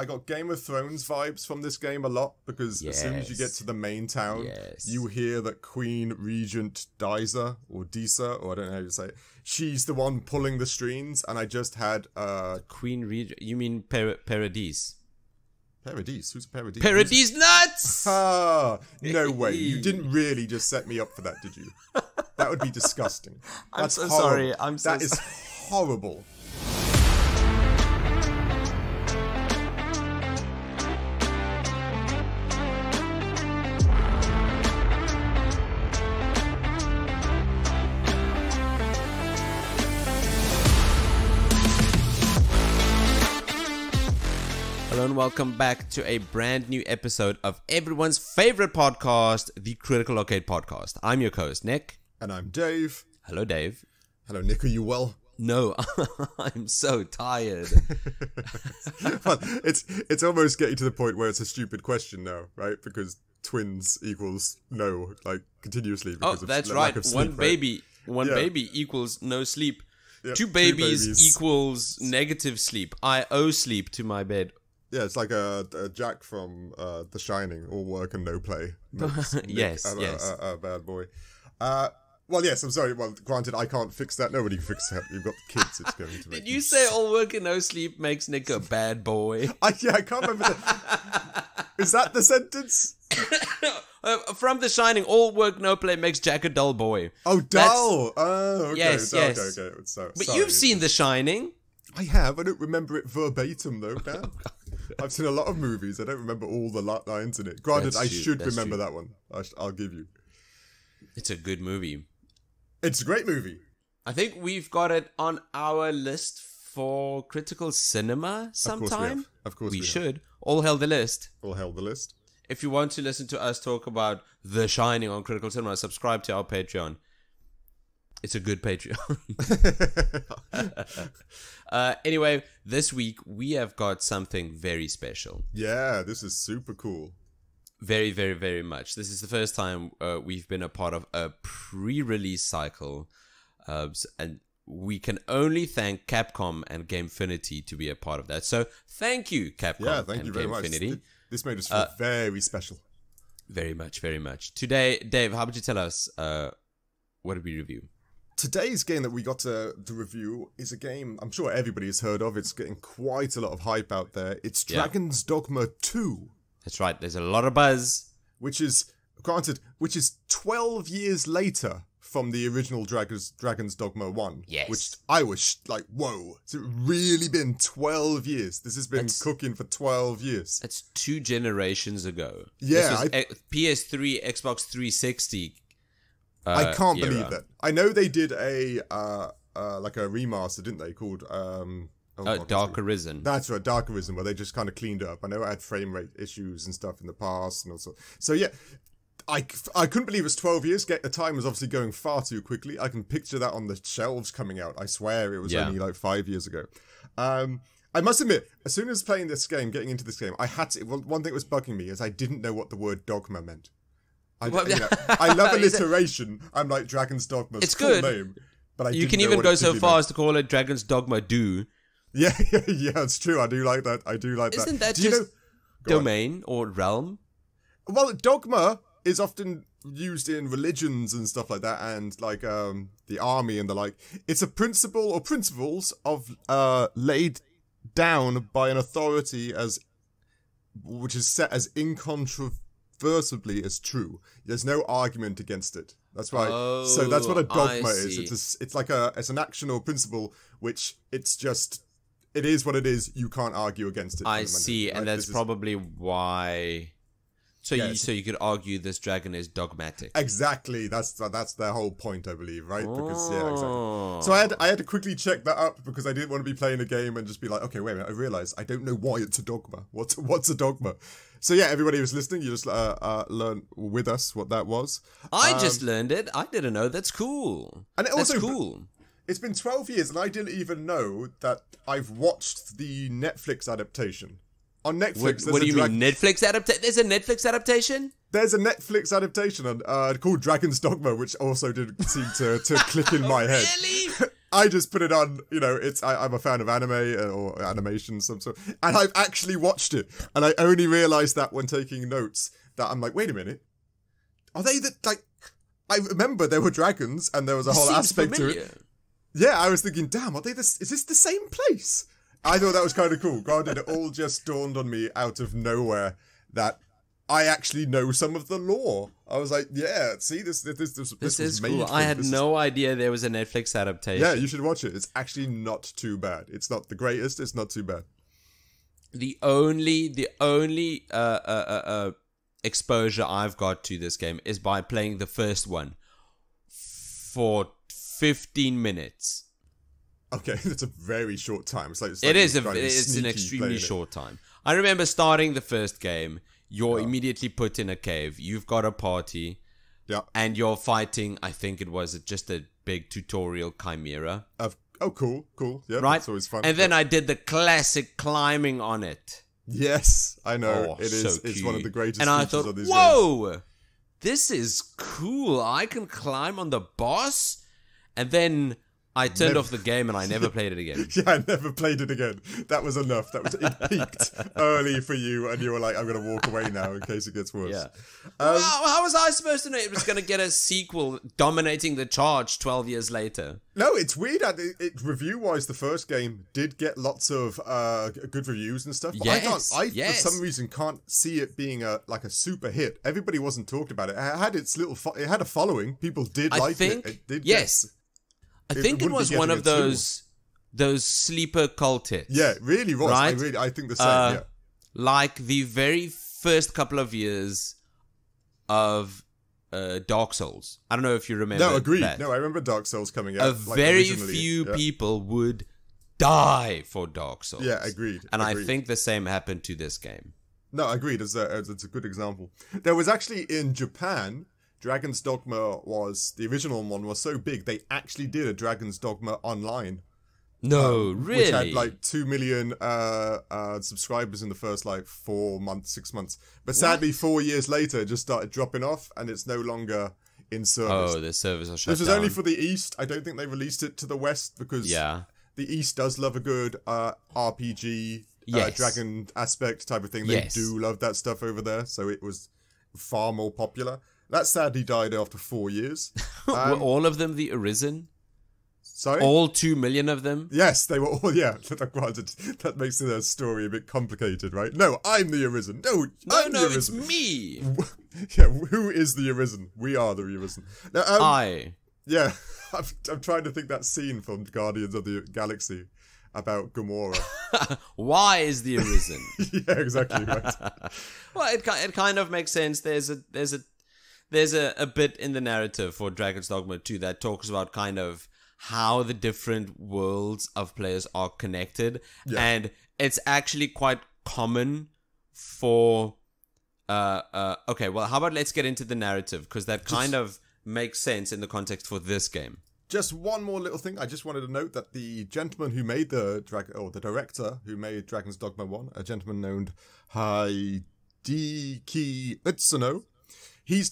I got Game of Thrones vibes from this game a lot, because as soon as you get to the main town, you hear that Queen Regent Disa, or Disa, or I don't know how you say it, she's the one pulling the strings, and I just had... Queen Regent... You mean Paradise? Paradise? Who's Paradise? Paradise nuts! No way. You didn't really just set me up for that, did you? That would be disgusting. I'm so sorry. That is horrible. Hello and welcome back to a brand new episode of everyone's favorite podcast, the Critical Arcade Podcast. I'm your co-host, Nick. And I'm Dave. Hello, Dave. Hello, Nick. Are you well? No, I'm so tired. Well, it's almost getting to the point where it's a stupid question now, right? Because twins equals no, like, continuously. Because that's right. One baby equals no sleep. Yep, two babies equals negative sleep. I owe sleep to my bed. Yeah, it's like a Jack from The Shining, all work and no play. Yes. A bad boy. Well, yes, I'm sorry. Well, granted, I can't fix that. Nobody can fix that. You've got kids. It's going to make Did you say all work and no sleep makes Nick a bad boy? I can't remember that. Is that the sentence? From The Shining, all work, no play makes Jack a dull boy. Oh, dull! Okay. Yes. Okay. But you've seen The Shining. I have. I don't remember it verbatim, though, Dan. I've seen a lot of movies. I don't remember all the lines in it. Granted, I should remember that one. I'll give you. It's a good movie. It's a great movie. I think we've got it on our list for critical cinema sometime. Of course we should. All hail the list. All hail the list. If you want to listen to us talk about The Shining on Critical Cinema, subscribe to our Patreon. It's a good Patreon. Anyway, this week we have got something very special. Yeah, this is super cool. Very, very, very much. This is the first time we've been a part of a pre-release cycle. And we can only thank Capcom and Gamefinity to be a part of that. So thank you, Capcom. Yeah, thank you very much. This made us feel very special. Very much, very much. Today, Dave, how about you tell us what did we review? Today's game that we got to review is a game I'm sure everybody has heard of. It's getting quite a lot of hype out there. It's Dragon's Dogma 2. That's right. There's a lot of buzz. Which is 12 years later from the original Dragon's Dogma 1. Yes. Which I was like, whoa. Has it really been 12 years? This has been cooking for 12 years. That's 2 generations ago. Yeah. PS3, Xbox 360. I can't believe that. I know they did a remaster, didn't they? Called Dark Arisen. That's right, Dark Arisen, where they just kind of cleaned it up. I know I had frame rate issues and stuff in the past, and also. So yeah, I couldn't believe it's 12 years. The time was obviously going far too quickly. I can picture that on the shelves coming out. I swear it was only like 5 years ago. I must admit, as soon as playing this game, getting into this game, I had to. Well, one thing that was bugging me is I didn't know what the word dogma meant. I love alliteration. I'm like Dragon's Dogma. It's cool good. Name, but you can even go so far as to call it Dragon's Dogma Do. Yeah, it's true. I do like that. Isn't that just domain or realm? Well, dogma is often used in religions and stuff like that, and like the army and the like. It's a principle or principles of laid down by an authority which is set as incontrovertibly as true. There's no argument against it. That's right. Oh, so that's what a dogma is. It's an action or principle which it is what it is. You can't argue against it. I see, right? And that's probably why. So you could argue this dragon is dogmatic. Exactly. That's their whole point, I believe, right? Because exactly. So I had to quickly check that up because I didn't want to be playing a game and just be like, okay, wait a minute. I realized I don't know why it's a dogma. What's a dogma? So yeah, everybody who's listening, you just learn with us what that was. I just learned it. I didn't know. That's cool. And that's cool. It's been 12 years, and I didn't even know that I've watched the Netflix adaptation. On Netflix, what do you mean, Netflix adaptation? There's a Netflix adaptation? There's a Netflix adaptation called Dragon's Dogma, which also didn't seem to click in my head. Really? I just put it on, I'm a fan of anime or animation, some sort, and I've actually watched it, and I only realised that when taking notes, that I'm like, wait a minute, are they I remember there were dragons, and there was a whole aspect to it. Yeah, I was thinking, damn, are they is this the same place? I thought that was kind of cool. God, it all just dawned on me out of nowhere that I actually know some of the lore. I was like, yeah, see, this is cool. I had no idea there was a Netflix adaptation. Yeah, you should watch it. It's actually not too bad. It's not the greatest. It's not too bad. The only exposure I've got to this game is by playing the first one for 15 minutes. Okay, that's a very short time. It's an extremely short time. I remember starting the first game. You're immediately put in a cave. You've got a party. Yeah. And you're fighting, I think it was just a big tutorial chimera. Cool. Yeah, right? That's always fun. And then I did the classic climbing on it. Yes, I know. It is. So it's one of the greatest and features I thought, of these whoa, games. This is cool. I can climb on the boss. And then I turned off the game and I never played it again. Yeah, I never played it again. That was enough. It peaked early for you, and you were like, I'm going to walk away now in case it gets worse. Yeah. How was I supposed to know it was going to get a sequel dominating the charge 12 years later? No, it's weird. Review-wise, the first game did get lots of good reviews and stuff, but I for some reason can't see it being a super hit. Everybody wasn't talking about it. It had a following. People did like it. It did. Yes. I think it was one of those sleeper cult hits. Yeah, it really was. Right? I think the same. Yeah. Like the very first couple of years of Dark Souls. I don't know if you remember. No, agreed. That. No, I remember Dark Souls coming out. Very few people would die for Dark Souls. Yeah, agreed. And I think the same happened to this game. No, agreed. It's a good example. There was actually in Japan. Dragon's Dogma the original one was so big, they actually did a Dragon's Dogma online. No, really? Which had 2 million subscribers in the first 4 months, 6 months. But sadly, 4 years later, it just started dropping off and it's no longer in service. Oh, the servers are shut down. This was only for the East. I don't think they released it to the West because the East does love a good RPG, dragon aspect type of thing. They do love that stuff over there. So it was far more popular. That sadly died after 4 years. Were all of them the Arisen? Sorry? All 2 million of them? Yes, they were all, yeah. That makes the story a bit complicated, right? No, I'm the Arisen. No, it's me. Yeah, who is the Arisen? We are the Arisen. Now, Yeah, I'm trying to think that scene from Guardians of the Galaxy about Gamora. Why is the Arisen? Yeah, exactly right. Well, it kind of makes sense. There's a bit in the narrative for Dragon's Dogma 2 that talks about kind of how the different worlds of players are connected. Yeah. And it's actually quite common for... okay, well, how about let's get into the narrative, because that kind of makes sense in the context for this game. Just one more little thing. I just wanted to note that the gentleman who made the director who made Dragon's Dogma 1, a gentleman named Hideki Utsuno, he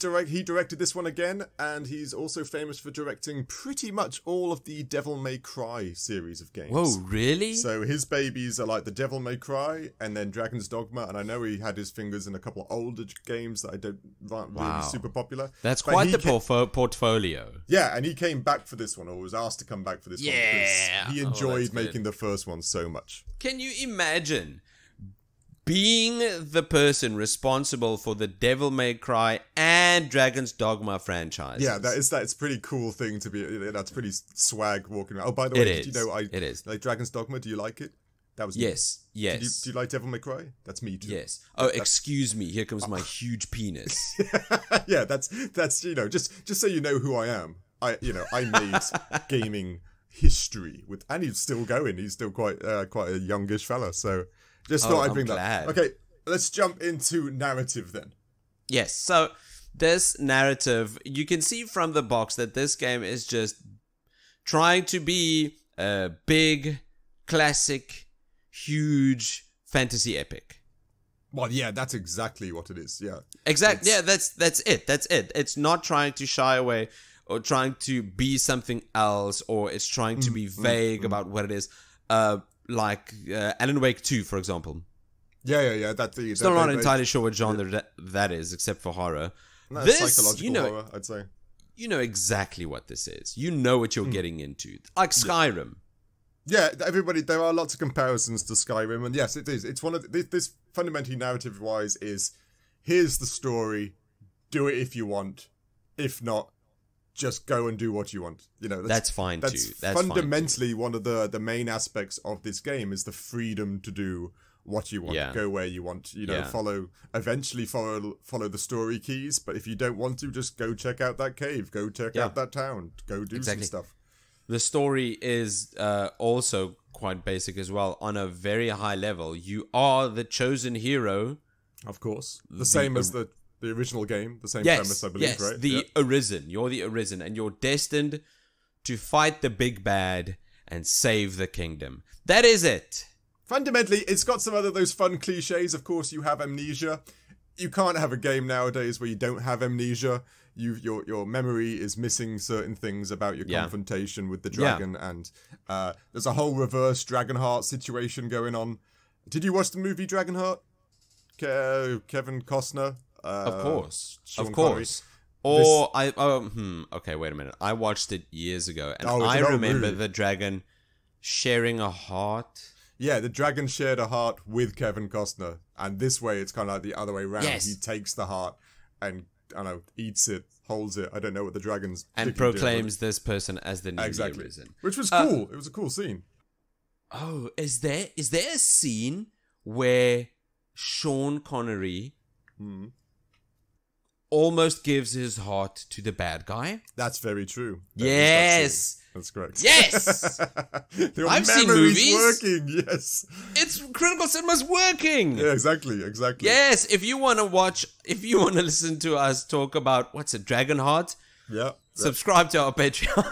directed this one again, and he's also famous for directing pretty much all of the Devil May Cry series of games. Whoa, really? So his babies are like the Devil May Cry and then Dragon's Dogma, and I know he had his fingers in a couple of older games that aren't really super popular. That's quite the portfolio. Yeah, and he came back for this one, or was asked to come back for this one, because he enjoyed making the first one so much. Can you imagine being the person responsible for the Devil May Cry and Dragon's Dogma franchise? Yeah, that's a pretty cool thing to be. That's pretty swag walking around. Oh, by the way, did you know it is. Like Dragon's Dogma? Do you like it? That was yes. Do you like Devil May Cry? That's me too. Yes. Oh, excuse me. Here comes my huge penis. Yeah, that's just so you know who I am. I made gaming history and he's still going. He's still quite a youngish fella. So. Just thought I'd bring that. Okay, let's jump into narrative then. Yes, so this narrative, you can see from the box that this game is just trying to be a big, classic, huge fantasy epic. Well, yeah, that's exactly what it is. Yeah, exactly. Yeah, that's it. That's it. It's not trying to shy away. or trying to be something else, or it's trying to be vague about what it is. Like Alan Wake 2, for example. Yeah. Still not entirely sure what genre that is, except for horror. No, this, psychological horror, I'd say. You know exactly what this is. You know what you're getting into. Like Skyrim. Yeah, there are lots of comparisons to Skyrim, and yes, it is. It's one of this fundamentally narrative-wise is, here's the story, do it if you want. If not, just go and do what you want. You know, that's fine too. That's fundamentally one of the main aspects of this game is the freedom to do what you want, go where you want. You know, eventually follow the story keys. But if you don't want to, just go check out that cave, go check out that town, go do some stuff. The story is also quite basic as well. On a very high level, you are the chosen hero. Of course, the same as the original game, the same premise, I believe, right? The Arisen. You're the Arisen, and you're destined to fight the big bad and save the kingdom. That is it. Fundamentally, it's got some other those fun cliches. Of course, you have amnesia. You can't have a game nowadays where you don't have amnesia. Your memory is missing certain things about your confrontation with the dragon, and there's a whole reverse Dragonheart situation going on. Did you watch the movie Dragonheart? Kevin Costner. Of course. Connery. Or okay, wait a minute. I watched it years ago, and I remember the dragon sharing a heart. Yeah, the dragon shared a heart with Kevin Costner, and this way it's kind of like the other way around. Yes. He takes the heart and, I don't know, eats it, holds it. I don't know what the dragon's and proclaims this person as the new Arisen, which was cool. It was a cool scene. Oh, is there a scene where Sean Connery almost gives his heart to the bad guy? That's very true. Yes. That's correct. Yes! I've seen movies. Working, yes. It's Critical Cinema's working. Yeah, exactly. Yes, if you want to listen to us talk about, what's it, Dragonheart? Yeah. Subscribe to our Patreon.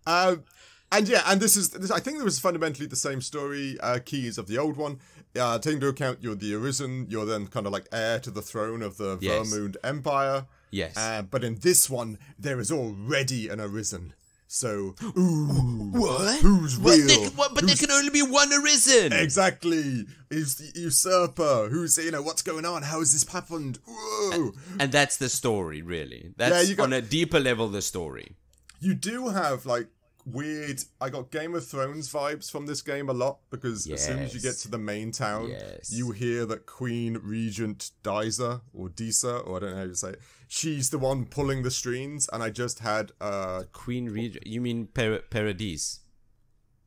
And this is, I think there was fundamentally the same story keys of the old one. Taking into account you're the Arisen, you're then kind of like heir to the throne of the Vermund Empire. Yes. But in this one, there is already an Arisen. So, what? Who's real? But there can only be one Arisen. Exactly. Who's the usurper? Who's, what's going on? How has this happened? Whoa. And that's the story, really. That's on a deeper level, the story. You do have, like, weird, I got Game of Thrones vibes from this game a lot, because as soon as you get to the main town, you hear that Queen Regent Disa, or I don't know how to say it, she's the one pulling the strings, and I just had Queen Regent, you mean Paradise?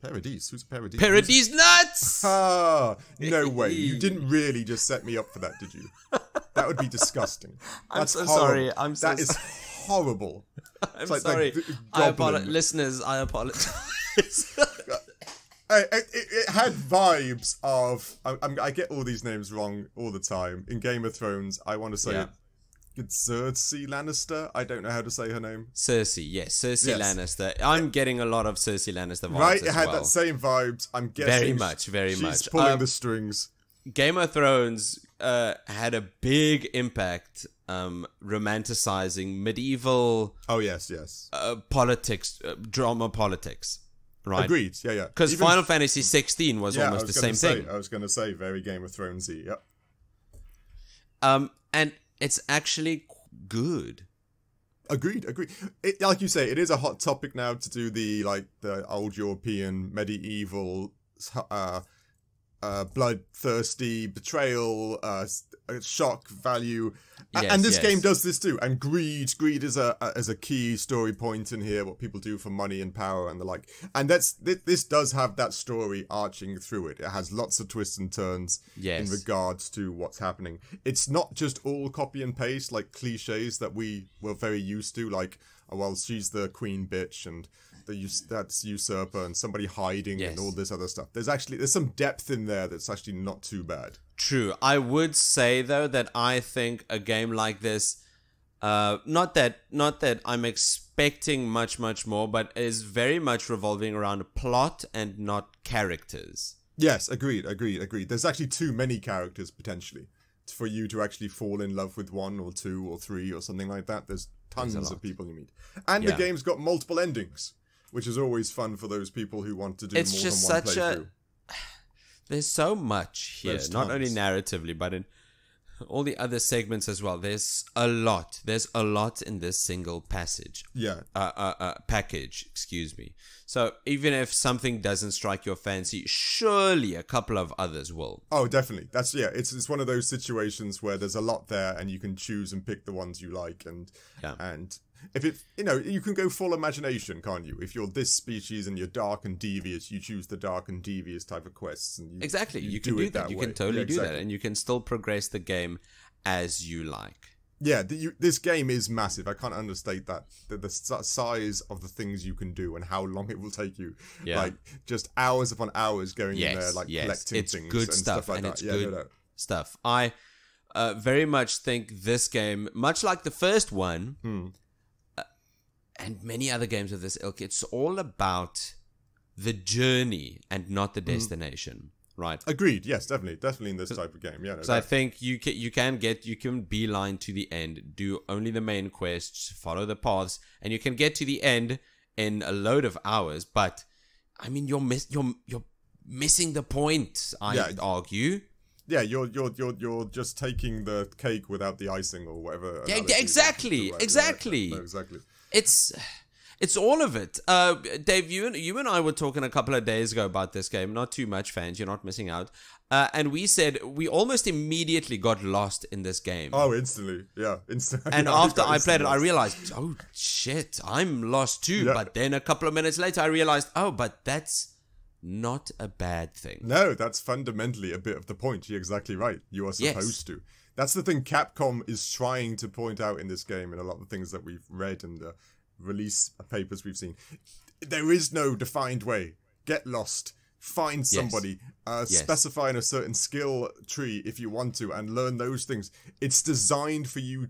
Paradise? Who's Paradise? Paradise nuts! No way, you didn't really just set me up for that, did you? That would be disgusting. I'm so sorry. That is horrible. I'm sorry. I apologize. Listeners, I apologize. It had vibes of... I get all these names wrong all the time. In Game of Thrones, I want to say it's Cersei Lannister. I don't know how to say her name. Cersei, yes. Cersei Lannister. I'm getting a lot of Cersei Lannister vibes right, it had that same vibes. I'm guessing very much. She's pulling the strings. Game of Thrones had a big impact romanticizing medieval politics, drama politics, right? Agreed, yeah. Because Final Fantasy 16 was almost the same thing. I was going to say, very Game of Thronesy, yep. And it's actually good. Agreed. Like you say, it is a hot topic now to do the old European medieval bloodthirsty betrayal, shock value, and this game does this too. And greed is a key story point in here. What people do for money and power and the like. And this does have that story arching through it. It has lots of twists and turns in regards to what's happening. It's not just all copy and paste like cliches that we were very used to. Like, oh, well, she's the queen bitch and that's usurper and somebody hiding and all this other stuff. There's some depth in there that's actually not too bad. True. I would say though that I think a game like this, not that I'm expecting much more, but is very much revolving around plot and not characters. Yes, agreed. There's actually too many characters potentially for you to actually fall in love with one or two or three or something like that. There's tons of people you meet. And the game's got multiple endings, which is always fun for those people who want to do more than one playthrough. There's so much here, not only narratively, but in all the other segments as well. There's a lot. There's a lot in this single passage. Yeah. Package, excuse me. So even if something doesn't strike your fancy, surely a couple of others will. Oh, definitely. It's one of those situations where there's a lot there and you can choose and pick the ones you like, and if it, you can go full imagination, can't you? If you're this species and you're dark and devious, you choose the dark and devious type of quests. And you can do that. You can totally do that, and you can still progress the game as you like. Yeah, this game is massive. I can't understate that. The size of the things you can do and how long it will take you. Yeah. Like, just hours upon hours going in there, like, collecting it's things good and stuff, stuff like and that. It's good stuff. I very much think this game, much like the first one, and many other games of this ilk, it's all about the journey and not the destination. Right. Agreed. Yes, definitely in this type of game. Yeah. I think you can beeline to the end, do only the main quests, follow the paths, and you can get to the end in a load of hours. But I mean, you're missing the point. I'd argue. Yeah, you're just taking the cake without the icing or whatever. Yeah, exactly. No, exactly. It's all of it. Dave, you and I were talking a couple of days ago about this game. Not too much, fans. You're not missing out. And we said we almost immediately got lost in this game. Oh, instantly. Yeah, instantly. And after I played it, I realized, oh, shit, I'm lost too. Yeah. But then a couple of minutes later, I realized, oh, but that's not a bad thing. No, that's fundamentally a bit of the point. You're exactly right. You are supposed to. That's the thing Capcom is trying to point out in this game, and a lot of the things that we've read and the release papers we've seen. There is no defined way. Get lost. Find somebody. Specify in a certain skill tree if you want to, and learn those things. It's designed for you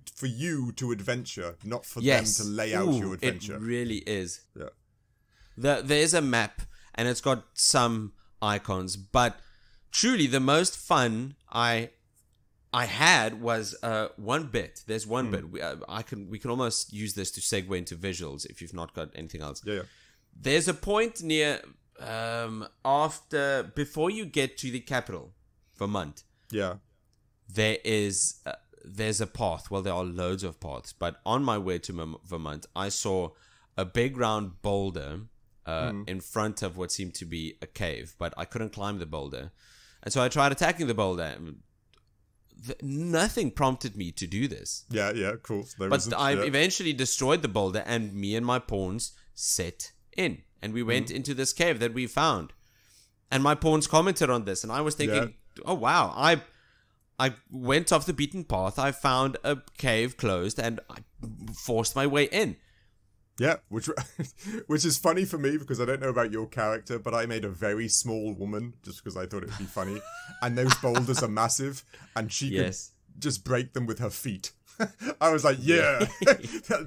to adventure, not for them to lay out your adventure. It really is. Yeah. There's a map, and it's got some icons, but truly the most fun I had was one bit. There's one bit. We can almost use this to segue into visuals if you've not got anything else. Yeah. There's a point near before you get to the capital, Vermont. Yeah. There's a path. Well, there are loads of paths, but on my way to Vermont, I saw a big round boulder in front of what seemed to be a cave, but I couldn't climb the boulder, and so I tried attacking the boulder. Nothing prompted me to do this. Yeah, cool. But I eventually destroyed the boulder, and me and my pawns set in, and we went into this cave that we found. And my pawns commented on this, and I was thinking, oh wow, I went off the beaten path. I found a cave closed, and I forced my way in. Yeah, which is funny for me because I don't know about your character, but I made a very small woman just because I thought it would be funny. And those boulders are massive, and she could just break them with her feet. I was like,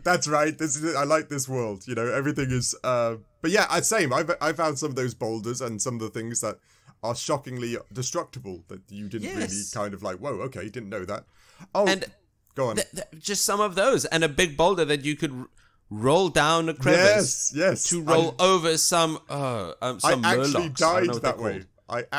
that's right. I like this world. Everything is. But yeah, same. I found some of those boulders and some of the things that are shockingly destructible that you didn't really kind of like. Whoa, okay, didn't know that. Oh, and go on. Just some of those, and a big boulder that you could roll down a crevice to roll over some I actually died that way.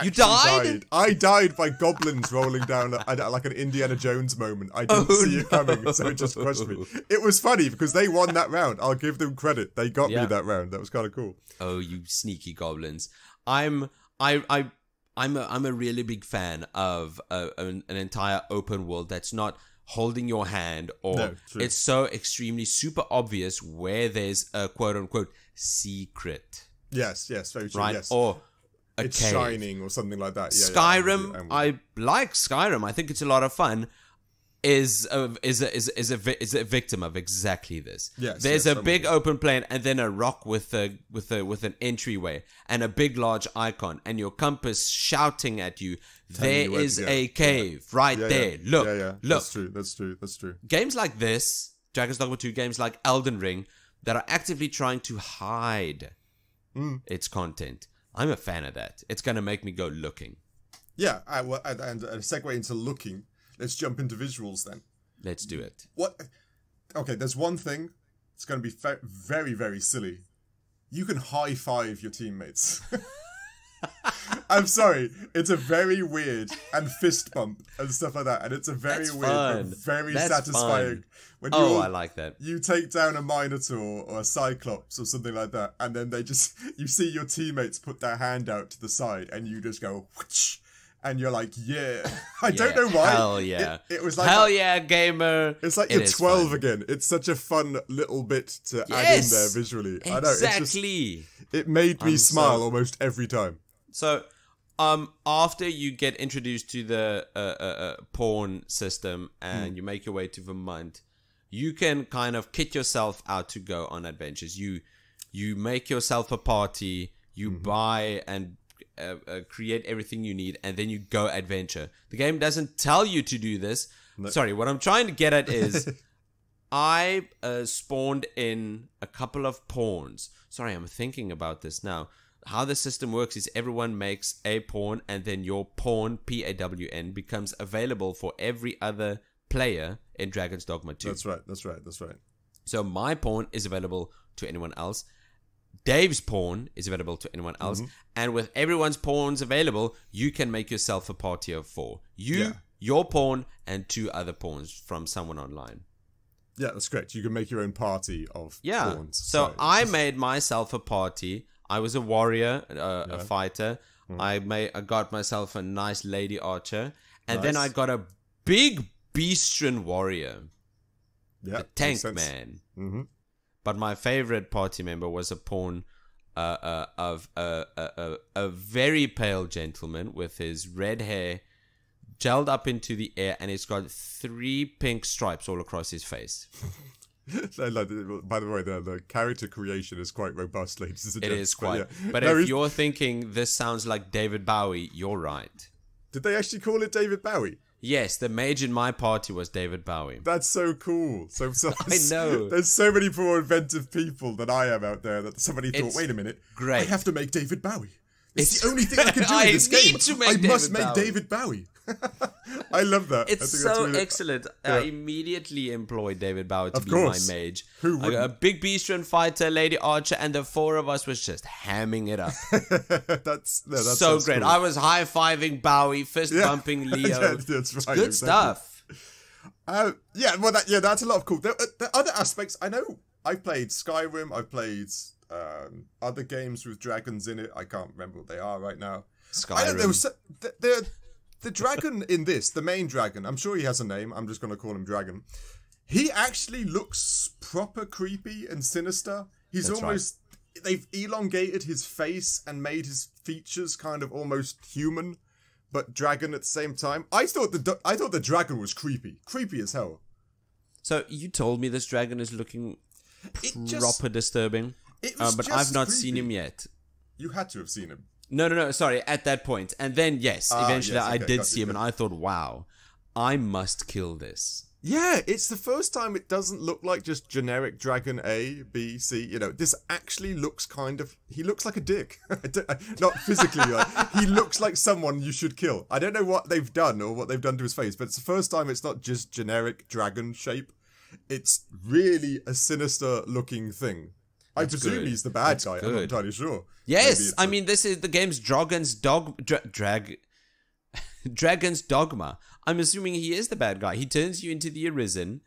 You died? I died by goblins rolling down like an Indiana Jones moment. I didn't see it coming, so it just crushed me. It was funny because they won that round. I'll give them credit. They got me that round. That was kind of cool. Oh, you sneaky goblins! I'm a really big fan of an entire open world that's not holding your hand, or it's so extremely super obvious where there's a quote-unquote secret. Yes, very true. Right? Yes. Or it's cave. Shining or something like that. Skyrim, I like Skyrim. I think it's a lot of fun. Is a victim of exactly this. There's a big open plain and then a rock with an entryway and a big large icon and your compass shouting at you. There is a cave right there. Look. That's true. Games like this, Dragon's Dogma 2, games like Elden Ring, that are actively trying to hide its content. I'm a fan of that. It's going to make me go looking. Yeah, and a segue into looking. Let's jump into visuals then. Let's do it. Okay, there's one thing. It's going to be very, very silly. You can high five your teammates. I'm sorry. It's a very weird and fist bump and stuff like that. And it's a very That's weird fun. but very That's satisfying. fun. When I like that. You take down a Minotaur or a Cyclops or something like that, and then you see your teammates put their hand out to the side, and you just go, whoosh, and you're like, yeah. I don't know why. Hell yeah. It was like hell yeah, gamer. It's like you're 12 again. It's such a fun little bit to add in there visually. Exactly. I know. It's it made me smile almost every time. So, after you get introduced to the pawn system and you make your way to Vermont, you can kind of kit yourself out to go on adventures. You make yourself a party, you buy and create everything you need, and then you go adventure. The game doesn't tell you to do this. No. Sorry, what I'm trying to get at is I spawned in a couple of pawns. Sorry, I'm thinking about this now. How the system works is everyone makes a pawn, and then your pawn, P-A-W-N, becomes available for every other player in Dragon's Dogma 2. That's right. So my pawn is available to anyone else. Dave's pawn is available to anyone else. And with everyone's pawns available, you can make yourself a party of 4. Your pawn, and 2 other pawns from someone online. Yeah, that's correct. You can make your own party of pawns. So I made myself a party. I was a warrior, a fighter. I got myself a nice lady archer. And then I got a big beastian warrior. Yeah, the tank man. But my favorite party member was a pawn of a very pale gentleman with his red hair gelled up into the air, and he's got 3 pink stripes all across his face. By the way, the character creation is quite robust, ladies and gentlemen. It is quite. But if you're thinking this sounds like David Bowie, you're right. Did they actually call it David Bowie? Yes, the mage in my party was David Bowie. That's so cool. So I know. There's so many more inventive people than I am out there that somebody thought, wait a minute, great. I have to make David Bowie. It's the only thing I can do in this game. I must make David Bowie. I love that. It's so excellent. I immediately employed David Bowie to be my mage. I got a big beastian fighter, lady archer, and the 4 of us was just hamming it up. that's so great. Cool. I was high-fiving Bowie, fist-bumping Leo. That's right. Good stuff. That's a lot of cool. The other aspects, I know I've played Skyrim, I've played other games with dragons in it. I can't remember what they are right now. Skyrim. The dragon in this, the main dragon, I'm sure he has a name. I'm just going to call him Dragon. He actually looks proper creepy and sinister. He's they've elongated his face and made his features kind of almost human, but dragon at the same time. I thought the dragon was creepy as hell. So you told me this dragon is looking proper disturbing, but I've not seen him yet. You had to have seen him. No, sorry, at that point. And then, eventually I did see him, and I thought, wow, I must kill this. Yeah, it's the first time it doesn't look like just generic Dragon A, B, C. You know, this actually looks he looks like a dick. Not physically, he looks like someone you should kill. I don't know what they've done or what they've done to his face, but it's the first time it's not just generic dragon shape. It's really a sinister looking thing. I presume he's the bad guy. I'm not entirely sure. Yes, I mean, this is the game's Dragon's Dogma. I'm assuming he is the bad guy. He turns you into the Arisen,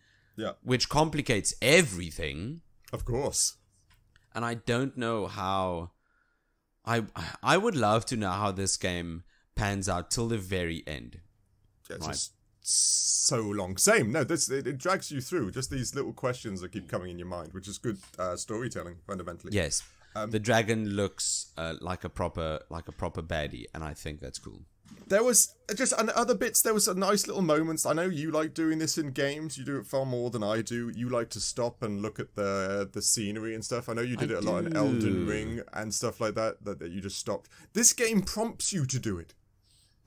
which complicates everything. Of course. And I don't know how... I would love to know how this game pans out till the very end. Yeah, just so long. Same. No, it drags you through. Just these little questions that keep coming in your mind, which is good storytelling, fundamentally. Yes. The dragon looks like a proper baddie, and I think that's cool. There was just other bits. There was a nice little moments. I know you like doing this in games. You do it far more than I do. You like to stop and look at the scenery and stuff. I know you did it a lot in Elden Ring and stuff like that. That you just stopped. This game prompts you to do it.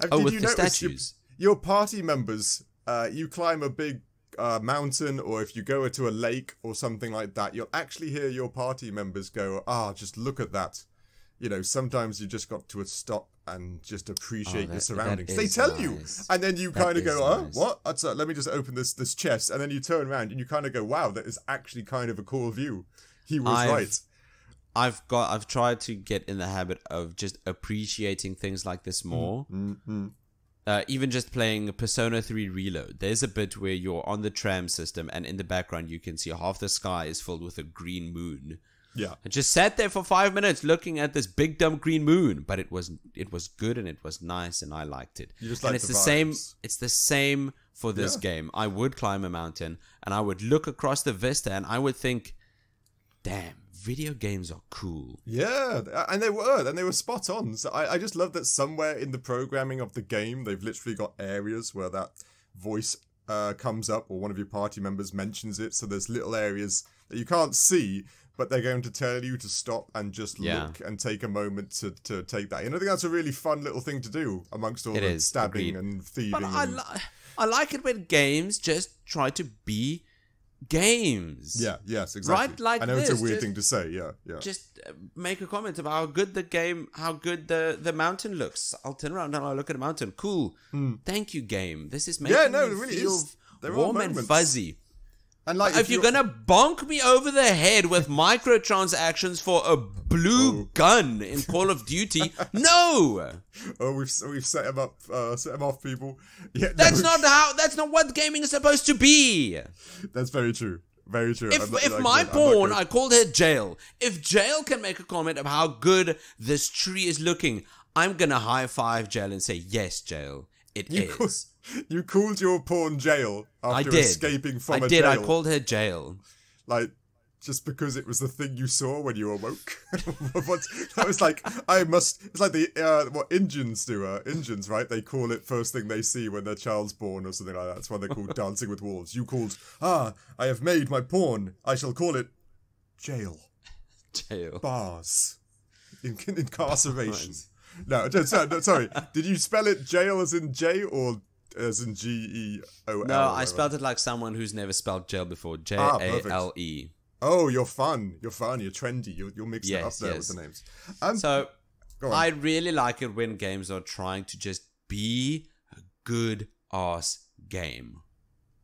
Did you notice statues? Your party members, you climb a big mountain, or if you go to a lake or something like that, you'll actually hear your party members go, just look at that. you know, sometimes you just got to stop and just appreciate your surroundings. That They is tell you, nice. and then you That kind of is go, "Oh, nice. what? Let me just open this chest," and then you turn around and you kind of go, "Wow, that is actually kind of a cool view." He was right. I've tried to get in the habit of just appreciating things like this more. Even just playing Persona 3 Reload, there's a bit where you're on the tram system, and in the background you can see half the sky is filled with a green moon. Yeah. I just sat there for 5 minutes looking at this big dumb green moon, but it was good and it was nice and I liked it. You just and like it's the the same. vibes. It's the same for this game. I would climb a mountain and I would look across the vista and I would think, "Damn, video games are cool." Yeah, and they were spot on. So I just love that somewhere in the programming of the game, they've literally got areas where that voice comes up or one of your party members mentions it. So there's little areas that you can't see, but they're going to tell you to stop and just look and take a moment to take that. And I think that's a really fun little thing to do amongst all the stabbing and thieving. But I like it when games just try to be games. Yeah, yes, exactly. Right, like I know this, it's a weird just- thing to say, yeah. Just make a comment about how good the mountain looks. I'll turn around and I'll look at the mountain. Cool. Thank you, game. This is making no, me it really feel is. There are warm and moments. fuzzy. And like If you're gonna bonk me over the head with microtransactions for a blue gun in Call of Duty, no, we've set him up, set him off, people. Yeah, that's not what gaming is supposed to be. That's very true. Very true. If my pawn, I called her Jail. If Jail can make a comment of how good this tree is looking, I'm gonna high five Jail and say, "Yes, Jail, it is." You called your pawn Jail after escaping from a jail. jail. I called her Jail. Like, just because it was the thing you saw when you awoke. That was like, it's like the, what Indians do, Indians, right? They call it first thing they see when their child's born or something like that. That's why they're called Dancing with Wolves. You called, I have made my pawn. I shall call it Jail. Jail. Bars. Incarceration. No, sorry. Did you spell it jail as in J or as in Geol? No, I spelled it like someone who's never spelled jail before. Jale. Oh, you're fun. You're trendy. You're mixing it up there with the names. So, I really like it when games are trying to just be a good ass game.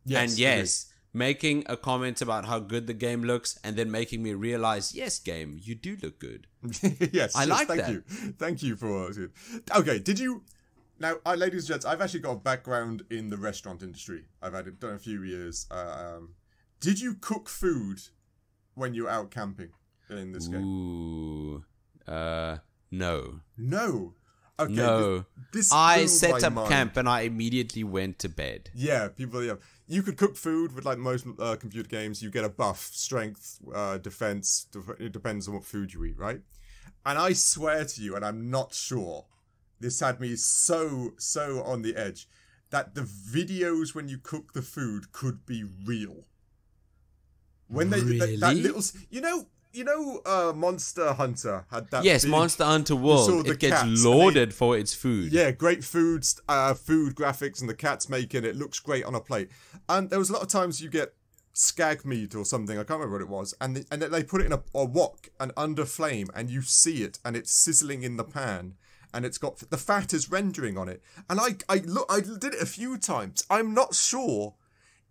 Yes, and yes, making a comment about how good the game looks and then making me realize, yes, game, you do look good. Yes, I like thank that. you. Thank you for... Okay, did you... Now, ladies and gents, I've actually got a background in the restaurant industry. I've done a few years. Did you cook food when you're out camping in this game? Ooh. No. No. Okay, No. This I blew set my up mind. camp and I immediately went to bed. Yeah, people. Yeah, you could cook food with like most computer games. You get a buff, strength, defense. It depends on what food you eat, right? And I swear to you, and I'm not sure, this had me so on the edge that the videos when you cook the food could be real. When they that little, Monster Hunter had that. Yes, big, Monster Hunter saw World. the It gets cats, lauded for its food. Yeah, great food graphics, and the cat's making it looks great on a plate. And there was a lot of times you get skag meat or something, I can't remember what it was, and they put it in a wok and under flame, and you see it, and it's sizzling in the pan, and it's got the fat is rendering on it. And I did it a few times. I'm not sure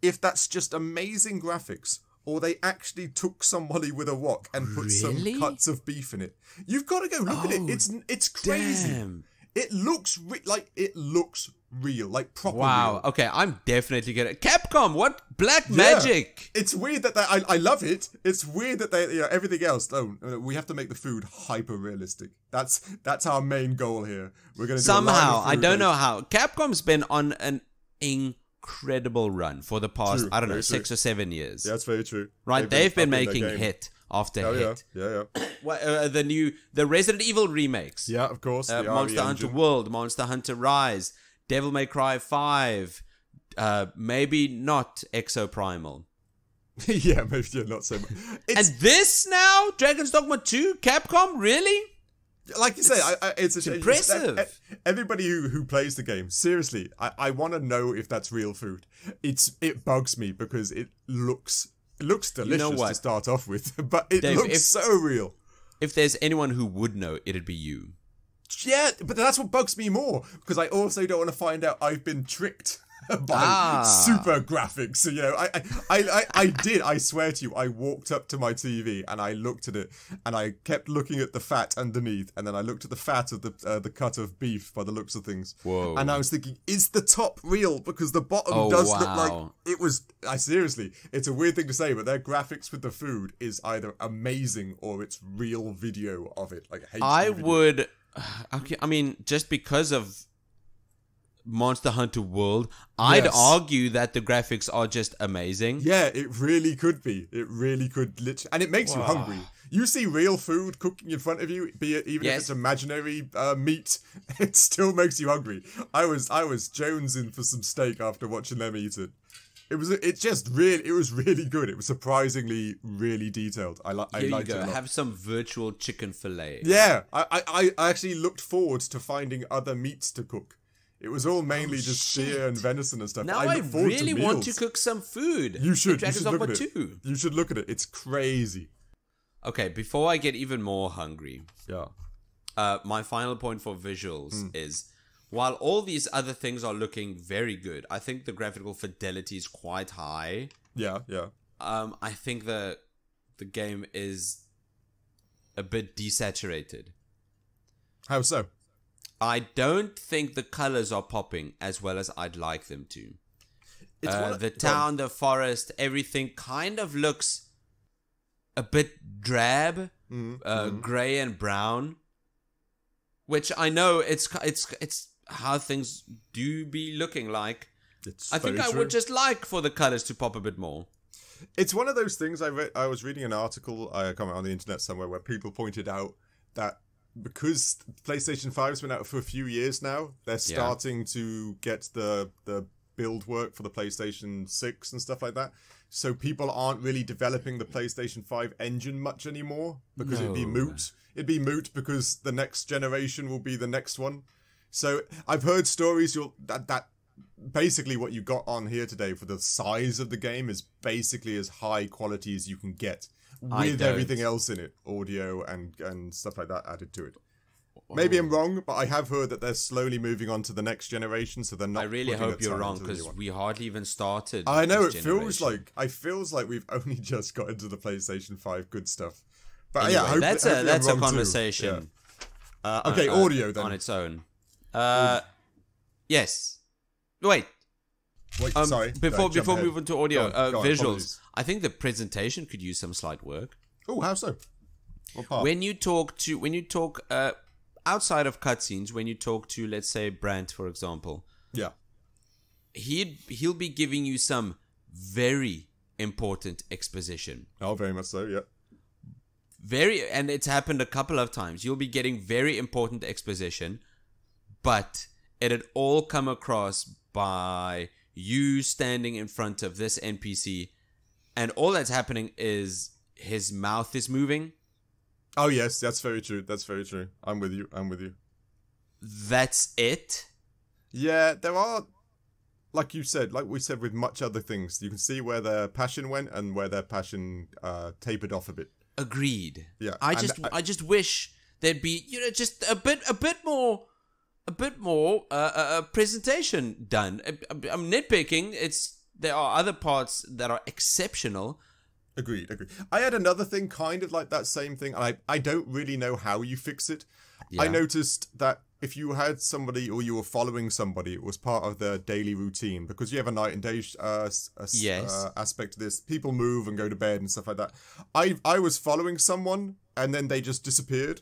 if that's just amazing graphics, or they actually took somebody with a wok and put some cuts of beef in it. You've got to go look at it. It's crazy. Damn. It looks real, like proper Wow. real. Okay, I'm definitely gonna. Capcom, what black magic? It's weird that I love it. It's weird that they everything else. Oh, we have to make the food hyper realistic. That's our main goal here. We're gonna do Somehow, I don't know how. how. Capcom's been on an incredible run for the past, True, I don't know, very 6 or 7 years. Yeah, that's very true. Right? They've been upping their making game. hit after Oh, hit. yeah. The Resident Evil remakes. Yeah, of course. The Monster RE Hunter engine. World, Monster Hunter Rise, Devil May Cry 5, maybe not Exoprimal. Yeah, maybe not so much. And this now? Dragon's Dogma 2? Capcom? Really? Like you say, it's impressive. Everybody who plays the game, seriously, I want to know if that's real food. It bugs me because it looks delicious what? to start off with, but it Dave, looks so real. if there's anyone who would know, it'd be you. Yeah, but that's what bugs me more, because I also don't want to find out I've been tricked by super graphics. So, you know, I swear to you, I walked up to my TV and I looked at it and I kept looking at the fat underneath, and then I looked at the fat of the cut of beef by the looks of things. Whoa. And I was thinking, is the top real? Because the bottom does look like it was. Seriously, it's a weird thing to say, but their graphics with the food is either amazing or it's real video of it. Like HD video. would. Okay, I mean, just because of Monster Hunter World, I'd argue that the graphics are just amazing. Yeah, it really could be. It really could literally, and it makes you hungry. You see real food cooking in front of you, be it even if it's imaginary meat, it still makes you hungry. I was jonesing for some steak after watching them eat it. It was really good. It was surprisingly really detailed. I liked it a lot. Have some virtual chicken fillet. Yeah, I actually looked forward to finding other meats to cook. It was all mainly just deer and venison and stuff. Now I really want to cook some food. You should. You should look at it. Too. You should look at it. It's crazy. Okay, before I get even more hungry. Yeah. My final point for visuals is, while all these other things are looking very good, I think the graphical fidelity is quite high. Yeah. I think the game is a bit desaturated. How so? I don't think the colors are popping as well as I'd like them to. The town, the forest, everything kind of looks a bit drab, gray and brown. Which I know it's how things do be looking like. I think I would just like for the colors to pop a bit more. It's one of those things I was reading an article, I can't remember, on the internet somewhere, where people pointed out that because PlayStation 5's been out for a few years now, they're starting to get the build work for the PlayStation 6 and stuff like that. So people aren't really developing the PlayStation 5 engine much anymore, because it'd be moot. It'd be moot because the next generation will be the next one. So I've heard stories that basically what you got on here today for the size of the game is basically as high quality as you can get with everything else in it, audio and stuff like that added to it. Maybe I'm wrong, but I have heard that they're slowly moving on to the next generation, so they're not. I really hope you're wrong, because we hardly even started. I know, it feels like we've only just got into the PlayStation 5 good stuff. But anyway, yeah, that's a conversation. Yeah. Okay, audio then on its own. Yes. Wait, sorry. Before we move on to audio, go on, visuals. apologies. I think the presentation could use some slight work. Oh, how so? What part? When you talk outside of cutscenes, when you talk to, let's say, Brant, for example. Yeah. He'll be giving you some very important exposition. Oh, very much so. Yeah. And it's happened a couple of times. You'll be getting very important exposition, but it'd all come across by you standing in front of this NPC, and all that's happening is his mouth is moving. Oh yes, that's very true. That's very true. I'm with you. That's it. Yeah, there are, like we said with much other things, you can see where their passion went and where their passion tapered off a bit. Agreed. Yeah. I just wish there'd be, just a bit more presentation done. I'm nitpicking. There are other parts that are exceptional. Agreed. I had another thing kind of like that same thing. I don't really know how you fix it. Yeah. I noticed that if you had somebody or you were following somebody, it was part of their daily routine, because you have a night and day aspect to this. People move and go to bed and stuff like that. I was following someone and then they just disappeared.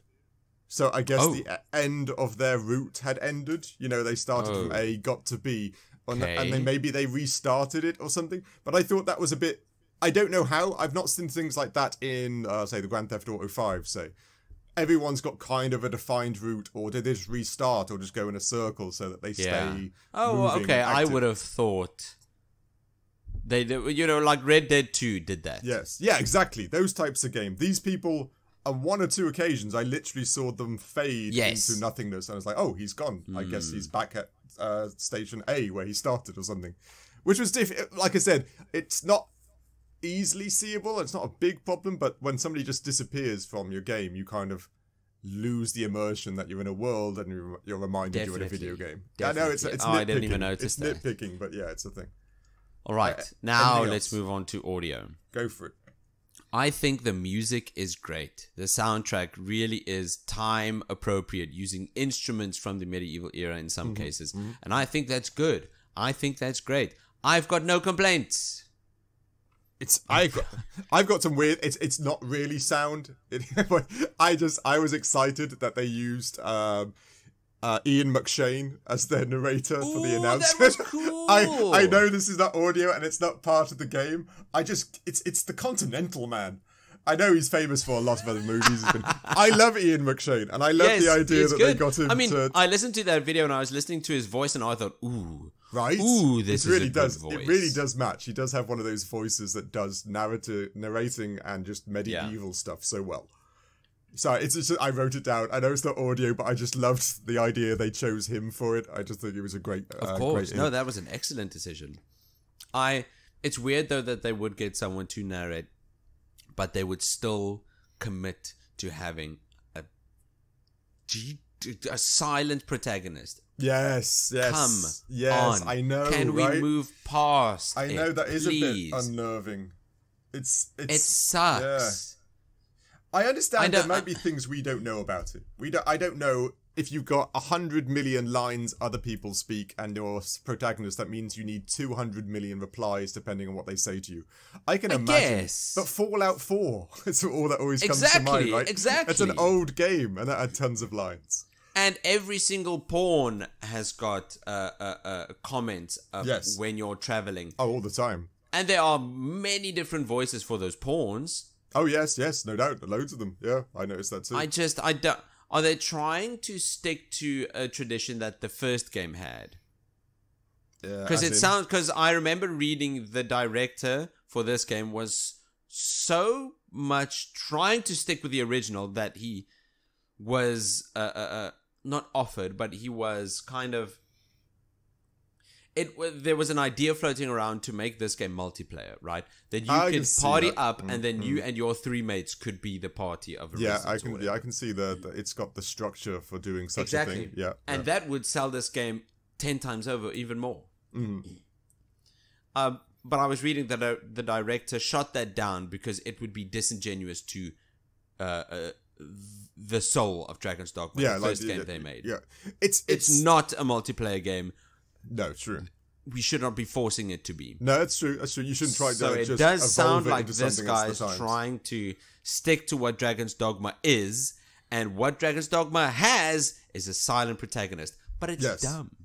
So I guess the end of their route had ended. They started from A, got to B, and then maybe they restarted it or something. But I thought that was a bit... I don't know how. I've not seen things like that in, say, the Grand Theft Auto 5, say. Everyone's got kind of a defined route, or did they just restart or just go in a circle so that they stay moving, I active? would have thought... They, like Red Dead 2 did that. Yes. Yeah, exactly. Those types of games. These people... On one or two occasions, I literally saw them fade into nothingness. And I was like, oh, he's gone. I guess he's back at Station A where he started or something. Which was different. Like I said, it's not easily seeable. It's not a big problem, but when somebody just disappears from your game, you kind of lose the immersion that you're in a world and you're reminded you're in a video game. Definitely. I know it's nitpicking. I didn't even notice that. It's nitpicking, but yeah, it's a thing. All right, now let's move on to audio. Go for it. I think the music is great. The soundtrack really is time appropriate, using instruments from the medieval era in some cases. And I think that's good. I think that's great. I've got no complaints. I've got some weird. It's not really sound. I was excited that they used Ian McShane as their narrator for the announcement. That was cool. I know this is not audio and it's not part of the game. It's the Continental Man. I know he's famous for a lot of other movies. I love Ian McShane, and I love the idea that they got him. I mean, I listened to that video and I was listening to his voice, and I thought, ooh, right? Ooh, this it really is a does. good voice. It really does match. He does have one of those voices that does narrating and just medieval stuff so well. Sorry, it's just I wrote it down. I know it's not audio, but I just loved the idea they chose him for it. I just think it was a great. Of course, no, that was an excellent decision. It's weird though that they would get someone to narrate, but they would still commit to having a silent protagonist. Yes. Come on. I know. Can we move past? I know that is please? A bit unnerving. It sucks. Yeah. I understand there might be things we don't know about it. I don't know if you've got 100 million lines other people speak and your protagonist, that means you need 200 million replies depending on what they say to you. I can imagine. Guess. But Fallout 4, it's all that always comes to mind, right? Exactly. It's an old game and that had tons of lines. And every single pawn has got comments when you're traveling. Oh, all the time. And there are many different voices for those pawns. Oh, yes, no doubt. Loads of them. Yeah, I noticed that too. I don't... Are they trying to stick to a tradition that the first game had? Yeah, because I remember reading the director for this game was so much trying to stick with the original that he was not offered, but he was kind of... There was an idea floating around to make this game multiplayer, right? That you could party up, and then you and your three mates could be the party of a Arisen. I can see that it's got the structure for doing such a thing. Yeah, and that would sell this game 10 times over, even more. But I was reading that the director shot that down because it would be disingenuous to the soul of Dragon's Dogma, the first game they made. Yeah, it's not a multiplayer game. No, true. We should not be forcing it to be. No, that's true. You shouldn't try to so it just does sound it like this guy's trying to stick to what Dragon's Dogma is, and what Dragon's Dogma has is a silent protagonist. But it's dumb.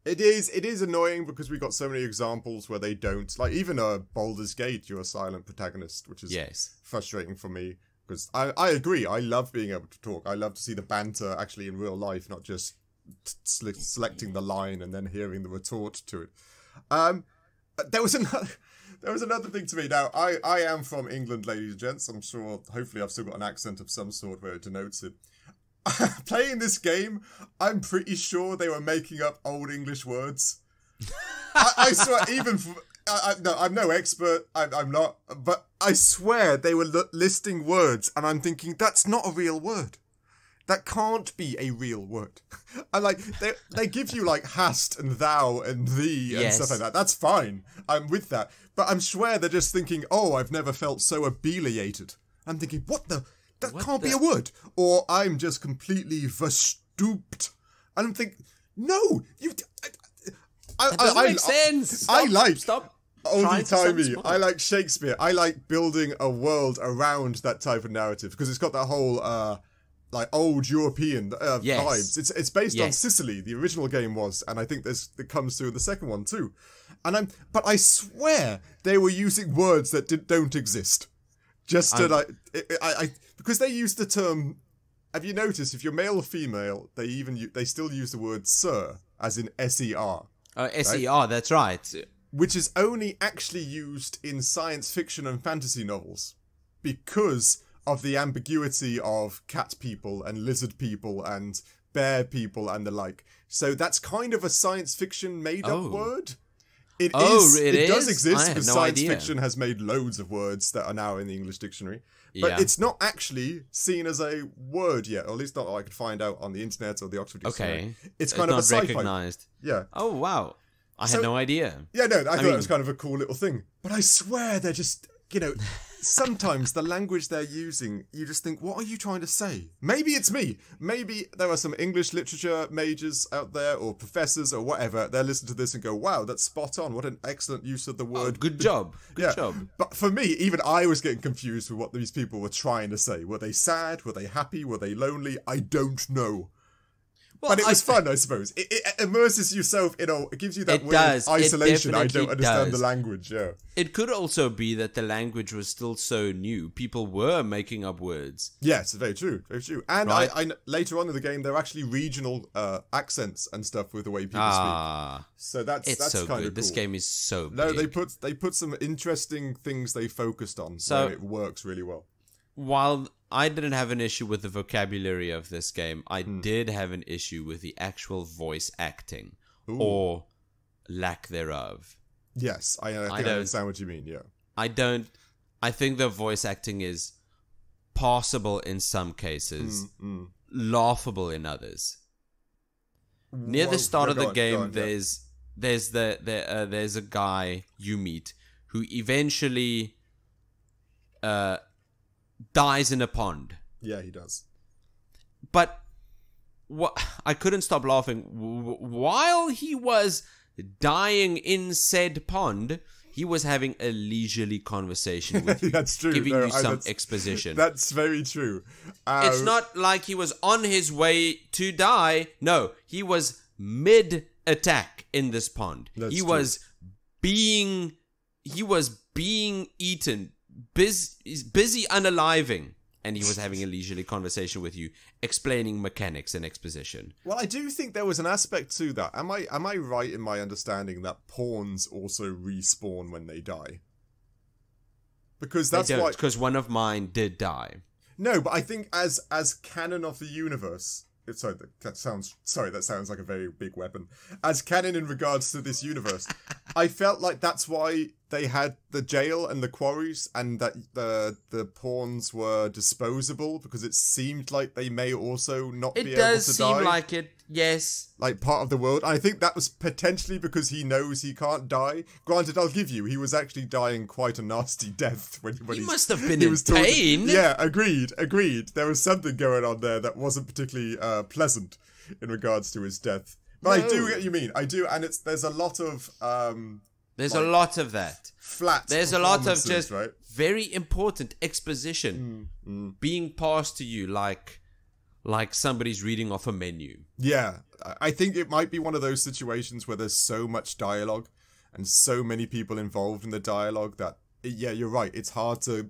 It is annoying because we got so many examples where they don't. Like, even Baldur's Gate, you're a silent protagonist, which is frustrating for me. Because I agree, I love being able to talk. I love to see the banter actually in real life, not just selecting the line and then hearing the retort to it. There was another thing to me. Now, I am from England, ladies and gents. I'm sure, hopefully I've still got an accent of some sort where it denotes it. Playing this game, I'm pretty sure they were making up old English words. I swear, even... I'm no expert, I'm not, but I swear they were listing words and I'm thinking, that's not a real word. That can't be a real word. And like, they give you like hast and thou and thee and stuff like that. That's fine. I'm with that. But I'm swear they're just thinking, oh, I've never felt so abeliated. I'm thinking, that can't be a word. Or I'm just completely verstooped. And I'm thinking, no, that doesn't make sense. Stop. Oldie-timey. I like Shakespeare. I like building a world around that type of narrative because it's got that whole like old European vibes. It's based on Sicily. The original game was, and I think it comes through in the second one too. But I swear they were using words that don't exist, just to because they use the term. Have you noticed if you're male or female, they still use the word sir as in ser. Ser, right? That's right. Which is only actually used in science fiction and fantasy novels because of the ambiguity of cat people and lizard people and bear people and the like. So that's kind of a science fiction made-up word. It does exist, because science fiction has made loads of words that are now in the English dictionary. But it's not actually seen as a word yet, or at least not that I could find out on the internet or the Oxford Dictionary. Okay. It's kind of a sci-fi. Recognized. Yeah. Oh, wow. I had no idea. Yeah, no, I thought it was kind of a cool little thing. But I swear they're just, sometimes the language they're using, you just think, what are you trying to say? Maybe it's me. Maybe there are some English literature majors out there, or professors or whatever. They'll listen to this and go, wow, that's spot on. What an excellent use of the word. Oh, good job. Good job. But for me, even I was getting confused with what these people were trying to say. Were they sad? Were they happy? Were they lonely? I don't know. Well, but it was fun, I suppose. It immerses yourself it gives you that weird isolation. I don't understand the language, yeah. It could also be that the language was still so new. People were making up words. Yes, very true, very true. And right? I later on in the game, there are actually regional accents and stuff with the way people speak. So that's so kind of good. cool. This game is so big. No, they put some interesting things they focused on, so it works really well. While I didn't have an issue with the vocabulary of this game, I did have an issue with the actual voice acting, or lack thereof. Yes, I understand what you mean, yeah. I think the voice acting is passable in some cases, laughable in others. Near the start of the game, there's a guy you meet who eventually dies in a pond. Yeah, he does. But I couldn't stop laughing. While he was dying in said pond, he was having a leisurely conversation with you. That's true. Giving you some exposition. That's very true. It's not like he was on his way to die. No, he was mid-attack in this pond. He was being eaten. He's busy unaliving, and he was having a leisurely conversation with you, explaining mechanics and exposition. Well, I do think there was an aspect to that. Am I right in my understanding that pawns also respawn when they die? Because that's why. Because one of mine did die. No, but I think as canon of the universe. That sounds like a very big weapon. As canon in regards to this universe, I felt like that's why they had the jail and the quarries, and that the pawns were disposable, because it seemed like they may also not be able to die. It does seem like it, yes. Like part of the world. I think that was potentially because he knows he can't die. Granted, I'll give you, he was actually dying quite a nasty death when he must have been in pain. Yeah, agreed. There was something going on there that wasn't particularly pleasant in regards to his death. But I do get what you mean. I do, and there's a lot of there's a lot of that. Flat. There's a lot of just very important exposition being passed to you like somebody's reading off a menu. Yeah, I think it might be one of those situations where there's so much dialogue and so many people involved in the dialogue that, yeah, you're right. It's hard to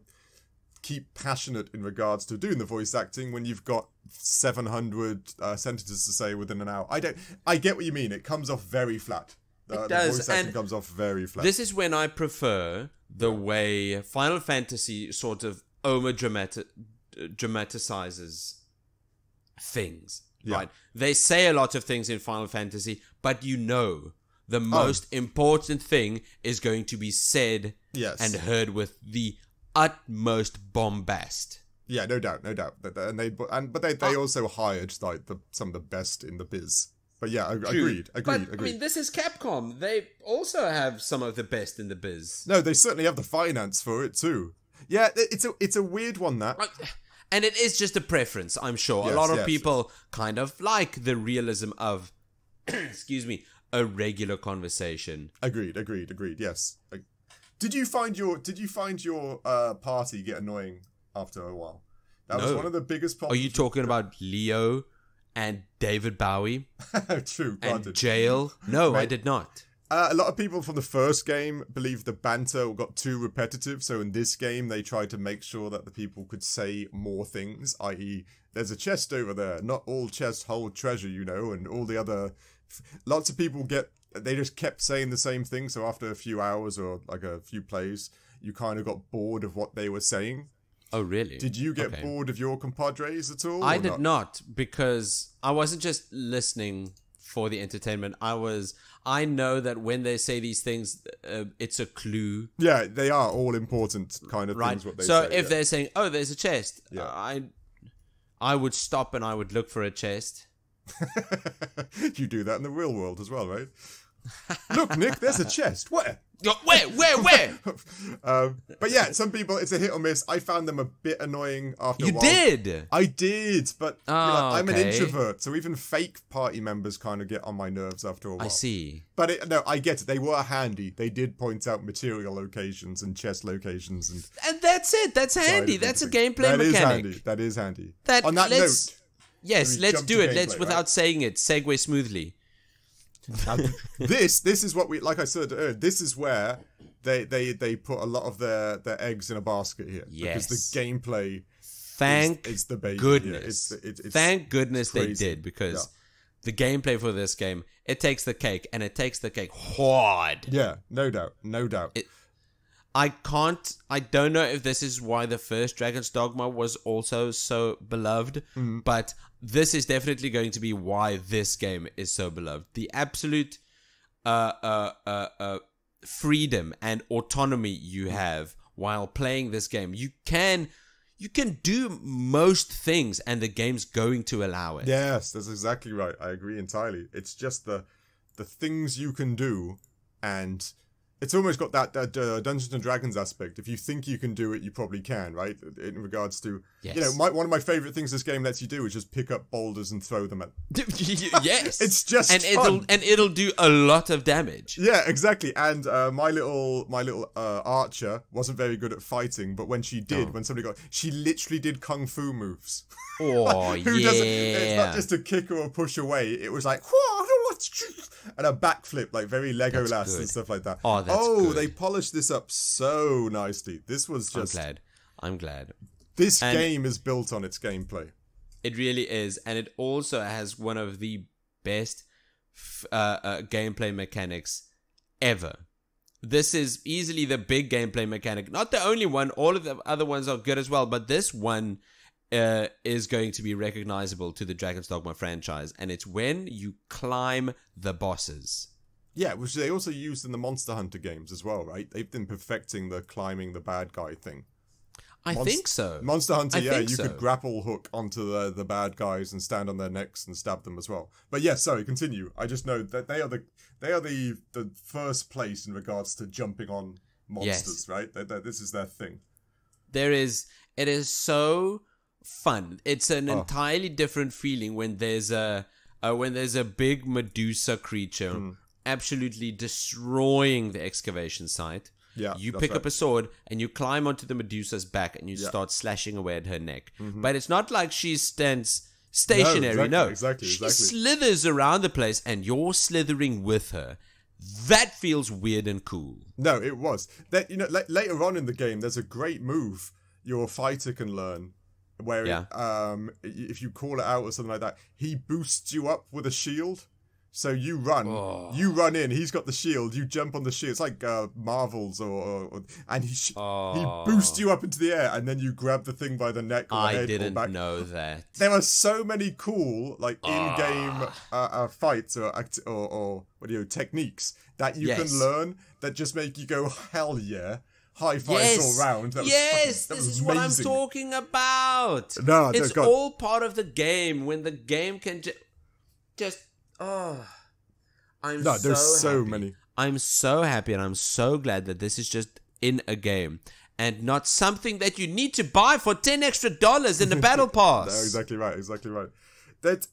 keep passionate in regards to doing the voice acting when you've got 700 sentences to say within an hour. I get what you mean. It comes off very flat. It does. The voice acting comes off very flat. This is when I prefer the way Final Fantasy sort of dramatizes things. Yeah. Right? They say a lot of things in Final Fantasy, but the most important thing is going to be said and heard with the utmost bombast. Yeah, no doubt. But they also hired like some of the best in the biz. But yeah, agreed. I mean, this is Capcom. They also have some of the best in the biz. No, they certainly have the finance for it too. Yeah, it's a weird one, that. And it is just a preference, I'm sure. Yes, a lot of people kind of like the realism of, excuse me, a regular conversation. Agreed. Yes. Did you find your party get annoying after a while? That was one of the biggest problems. Are you talking about Leo and David Bowie? True. And Jail? No, I did not. A lot of people from the first game believe the banter got too repetitive, so in this game they tried to make sure that the people could say more things, i.e. there's a chest over there, not all chests hold treasure, and all the other... Lots of people they just kept saying the same thing, so after a few hours or like a few plays, you kind of got bored of what they were saying. Oh, really? Did you get bored of your compadres at all? I did not, because I wasn't just listening for the entertainment. I know that when they say these things, it's a clue. Yeah, they are all important kind of things. What they so say, if they're saying, "Oh, there's a chest," Yeah. I would stop and I would look for a chest. You do that in the real world as well, right? Look, Nick, there's a chest. Where? Where? But yeah, some people, it's a hit or miss. I found them a bit annoying after a You while. did? I did, but you know, I'm an okay. introvert, so even fake party members kind of get on my nerves after a while. I see. But no, I get it. They were handy. They did point out material locations and chest locations. And that's it. That's handy. That's a gameplay mechanic. That is handy. That, on that note... Yes, let's do it. Let's, without saying it, segue smoothly. Now, this is what we, like I said earlier, this is where they put a lot of their eggs in a basket here. Yes. Because the gameplay is the baby. Goodness. It's Thank goodness crazy. they did, because the gameplay for this game, it takes the cake, and it takes the cake hard. Yeah, no doubt. I don't know if this is why the first Dragon's Dogma was also so beloved, but this is definitely going to be why this game is so beloved. The absolute freedom and autonomy you have while playing this game. You can do most things, and the game's going to allow it. Yes, that's exactly right. I agree entirely. It's just the things you can do, and it's almost got that Dungeons and Dragons aspect. If you think you can do it, you probably can, right? In regards to, you know, one of my favorite things this game lets you do is just pick up boulders and throw them at. Yes, it's just fun. It'll do a lot of damage. Yeah, exactly. And my little archer wasn't very good at fighting, but when she did, when somebody she literally did kung fu moves. Oh It's not just a kick or a push away. It was like, and a backflip, like very Legolas and stuff like that. Oh, that's good. They polished this up so nicely. This was just... I'm glad. This game is built on its gameplay. It really is. And it also has one of the best gameplay mechanics ever. This is easily the big gameplay mechanic. Not the only one. All of the other ones are good as well. But this one is going to be recognizable to the Dragon's Dogma franchise. And it's when you climb the bosses. Yeah, which they also used in the Monster Hunter games as well, right? They've been perfecting the climbing the bad guy thing. I think so. Monster Hunter, you could grapple hook onto the bad guys and stand on their necks and stab them as well. But yes, sorry, continue. I just know that they are the first place in regards to jumping on monsters, right? This is their thing. It is so fun. It's an entirely different feeling when there's a big Medusa creature absolutely destroying the excavation site. Yeah, you pick up a sword and you climb onto the Medusa's back and you start slashing away at her neck. But it's not like she stands stationary. Exactly. She slithers around the place and you're slithering with her. That feels weird and cool. No, it was. That, you know, later on in the game, there's a great move your fighter can learn where if you call it out or something like that, he boosts you up with a shield. So you run in, he's got the shield, you jump on the shield. It's like Marvels and he boosts you up into the air and then you grab the thing by the neck or the head. I didn't know that. There are so many cool like in-game fights or techniques that you can learn that just make you go, hell yeah. High fives all round. This is what I'm talking about. No, it's all part of the game when the game can just I'm so many. I'm so happy and I'm so glad that this is just in a game and not something that you need to buy for $10 extra in the battle pass. No, exactly right. That,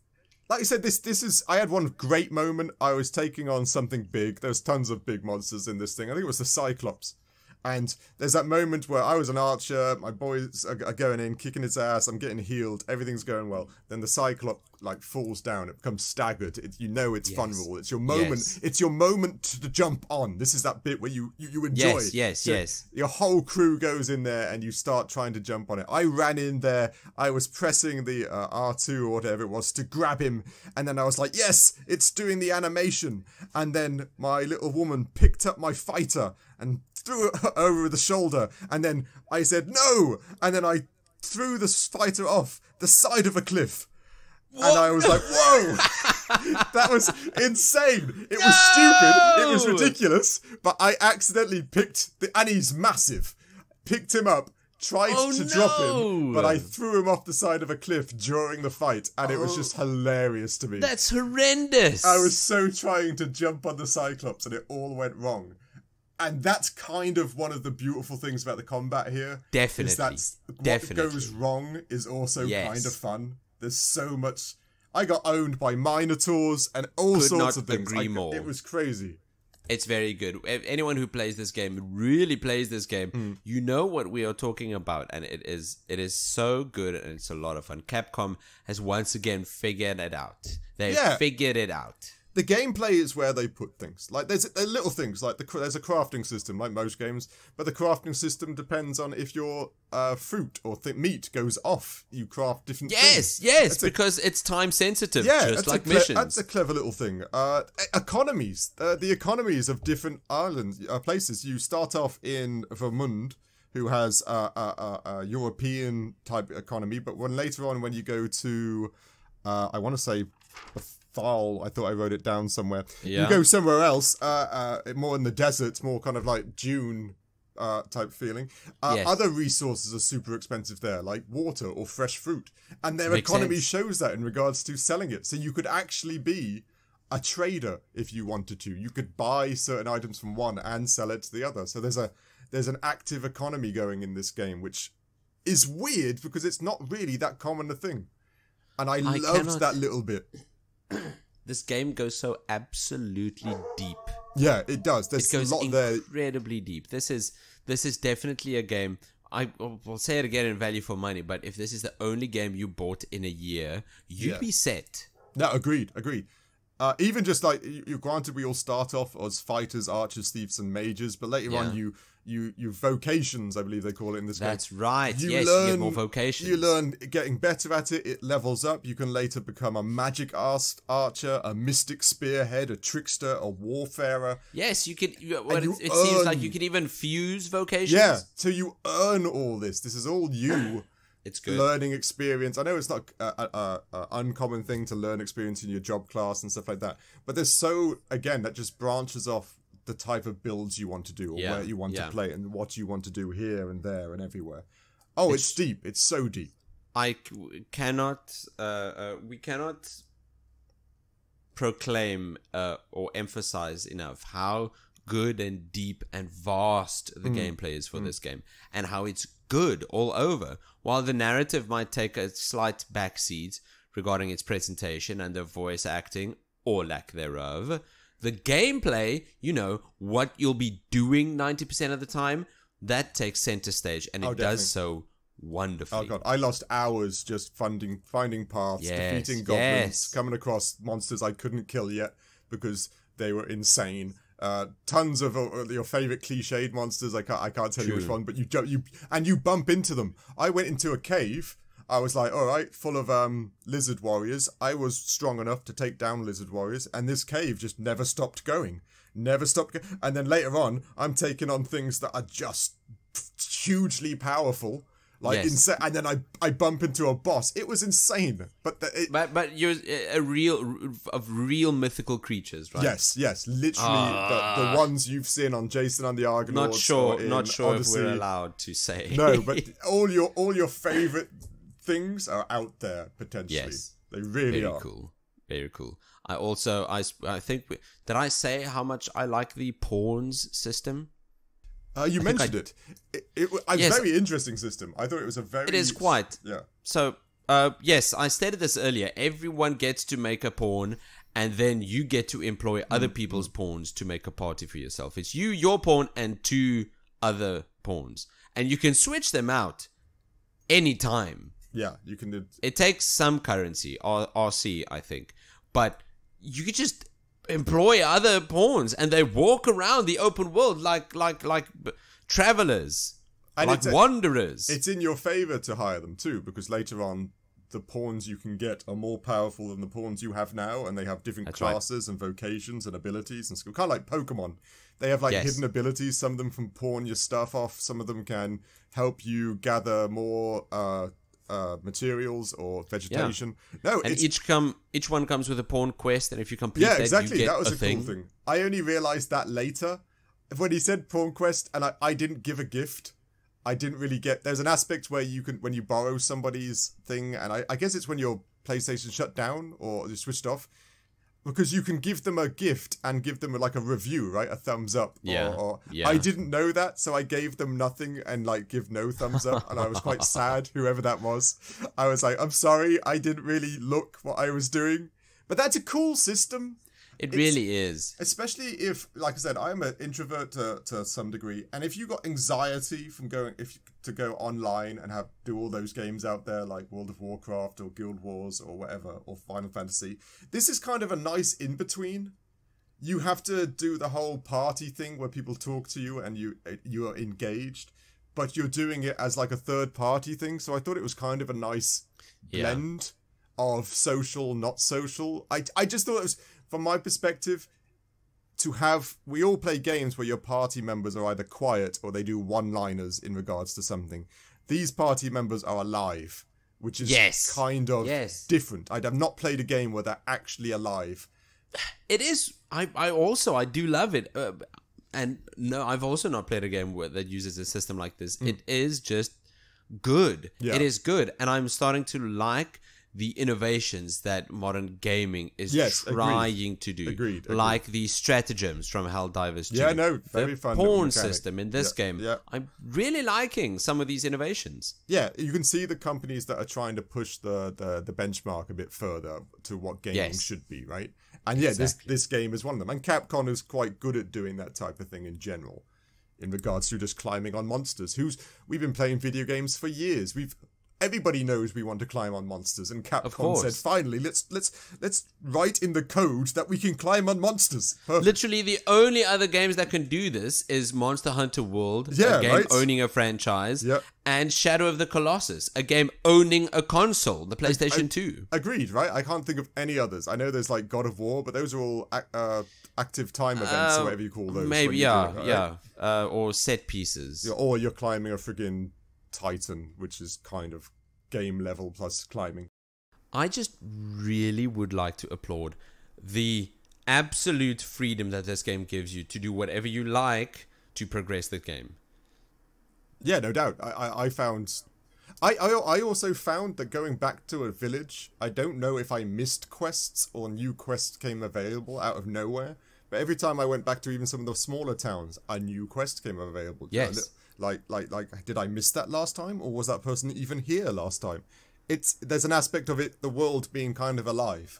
like I said, this is. I had one great moment. I was taking on something big. There's tons of big monsters in this thing. I think it was the Cyclops. And there's that moment where I was an archer, my boys are going in, kicking his ass, I'm getting healed, everything's going well. Then the Cyclops falls down, it becomes staggered. It's fun rule. It's your moment. It's your moment to jump on. This is that bit where you enjoy. Yes. Your whole crew goes in there and you start trying to jump on it. I ran in there. I was pressing the R2 or whatever it was to grab him, and then I was like, yes, it's doing the animation. And then my little woman picked up my fighter and threw it over the shoulder, and then I said no, and then I threw the fighter off the side of a cliff. What? And I was like, whoa! That was insane. It was stupid. It was ridiculous. But I accidentally picked and he's massive. Picked him up, tried to drop him, but I threw him off the side of a cliff during the fight, and it was just hilarious to me. That's horrendous. I was so trying to jump on the Cyclops, and it all went wrong. And that's kind of one of the beautiful things about the combat here. Definitely. Is that what goes wrong is also kind of fun. There's so much. I got owned by Minotaurs and all sorts of things. It was crazy. It's very good. Anyone who plays this game, really plays this game, you know what we are talking about, and it is so good, and it's a lot of fun. Capcom has once again figured it out. They've figured it out. The gameplay is where they put things. Like, there's little things, like there's a crafting system, like most games, but the crafting system depends on if your fruit or meat goes off. You craft different things. Yes, because it's time sensitive, just like missions. That's a clever little thing. Economies. The economies of different islands, places. You start off in Vermund, who has a European-type economy, but later on when you go to, I want to say... I thought I wrote it down somewhere. Yeah. You go somewhere else, more in the desert, more kind of like Dune type feeling. Other resources are super expensive there, like water or fresh fruit. And their economy shows that in regards to selling it. So you could actually be a trader if you wanted to. You could buy certain items from one and sell it to the other. So there's an active economy going in this game, which is weird because it's not really that common a thing. And I loved that little bit. This game goes so absolutely deep. Yeah, it does. There's a lot there. Incredibly deep. This is definitely a game. I will say it again in value for money, but if this is the only game you bought in a year, you'd be set. No, agreed. Even just like you granted, we all start off as fighters, archers, thieves, and mages, but later on you vocations, I believe they call it in this game. That's right. You get more vocations. You learn getting better at it. It levels up. You can later become a magic archer, a mystic spearhead, a trickster, a warfarer. Yes, you could. It seems like you can even fuse vocations. Yeah, so you earn all this. This is all you. It's good. Learning experience. I know it's not an uncommon thing to learn experience in your job class and stuff like that. But there's that just branches off the type of builds you want to do or where you want to play and what you want to do here and there and everywhere. Oh, it's deep. It's so deep. We cannot proclaim or emphasize enough how good and deep and vast the gameplay is for this game, and how it's good all over. While the narrative might take a slight backseat regarding its presentation and the voice acting or lack thereof, the gameplay, what you'll be doing 90% of the time, that takes center stage, and it does so wonderfully. Oh god, I lost hours just finding paths, defeating goblins, coming across monsters I couldn't kill yet because they were insane. Tons of your favorite cliched monsters. I can't tell you which one, but you bump into them. I went into a cave. I was like, all right, full of lizard warriors. I was strong enough to take down lizard warriors, and this cave just never stopped going. And then later on, I'm taking on things that are just hugely powerful. And then I bump into a boss. It was insane, but you're real mythical creatures, right? Yes, literally the ones you've seen on Jason and the Argonauts. Not sure Odyssey. If we're allowed to say. No, but all your favorite things are out there potentially. Yes, they really are. Very cool. I think did I say how much I like the pawns system? You mentioned it. It was a very interesting system. I thought it was a very... It is quite. Yeah. So, yes, I stated this earlier. Everyone gets to make a pawn, and then you get to employ other people's pawns to make a party for yourself. It's you, your pawn, and 2 other pawns. And you can switch them out anytime. Yeah, you can... It takes some currency, RC, I think. But you could just... employ other pawns, and they walk around the open world like travelers, and like wanderers. It's in your favor to hire them too, because later on the pawns you can get are more powerful than the pawns you have now, and they have different classes and vocations and abilities and skills. Kind of like Pokemon. They have hidden abilities. Some of them can pawn your stuff off. Some of them can help you gather more materials or vegetation. No, and each one comes with a pawn quest, and if you complete yeah, exactly. you get That was a thing. cool thing. I only realized that later when he said pawn quest, and I didn't give a gift. I didn't really get. There's an aspect where you can, when you borrow somebody's thing, and I guess it's when your PlayStation shut down or you switched off, because you can give them a gift and give them like a review, right? A thumbs up. Yeah. Or Yeah. I didn't know that, so I gave them nothing and like give no thumbs up, and I was quite sad. Whoever that was, I was like, I'm sorry, I didn't really look what I was doing. But that's a cool system. It really is. Especially if, like I said, I'm an introvert to some degree, and if you got anxiety from to go online and do all those games out there like World of Warcraft or Guild Wars or whatever, or Final Fantasy, this is kind of a nice in-between. You have to do the whole party thing where people talk to you and you are engaged, but you're doing it as like a third-party thing, so I thought it was kind of a nice blend of social, not social. I just thought it was... From my perspective, we all play games where your party members are either quiet or they do one-liners in regards to something. These party members are alive, which is kind of different. I have not played a game where they're actually alive. It is. I do love it. And no, I've also not played a game that uses a system like this. It is just good. Yeah. It is good. And I'm starting to like the innovations that modern gaming is trying to do. Agreed. Like the stratagems from Helldivers 2. Yeah, no, very fun. The pawn system in this game. Yeah. I'm really liking some of these innovations. Yeah, you can see the companies that are trying to push the benchmark a bit further to what gaming should be, right? And yeah, this game is one of them. And Capcom is quite good at doing that type of thing in general, in regards to just climbing on monsters. We've been playing video games for years. Everybody knows we want to climb on monsters, and Capcom said, "Finally, let's write in the code that we can climb on monsters." Perfect. Literally, the only other games that can do this is Monster Hunter World, a game owning a franchise, and Shadow of the Colossus, a game owning a console, the PlayStation 2. Agreed, right? I can't think of any others. I know there's like God of War, but those are all active time events or whatever you call those. Maybe, or set pieces. Or you're climbing a friggin' Titan, which is kind of game level plus climbing. I just really would like to applaud the absolute freedom that this game gives you to do whatever you like to progress the game. Yeah, no doubt. I found... I also found that going back to a village, I don't know if I missed quests or new quests came available out of nowhere, but every time I went back to even some of the smaller towns, a new quest came available. Yes. Like, did I miss that last time, or was that person even here last time? There's an aspect of it, the world being kind of alive.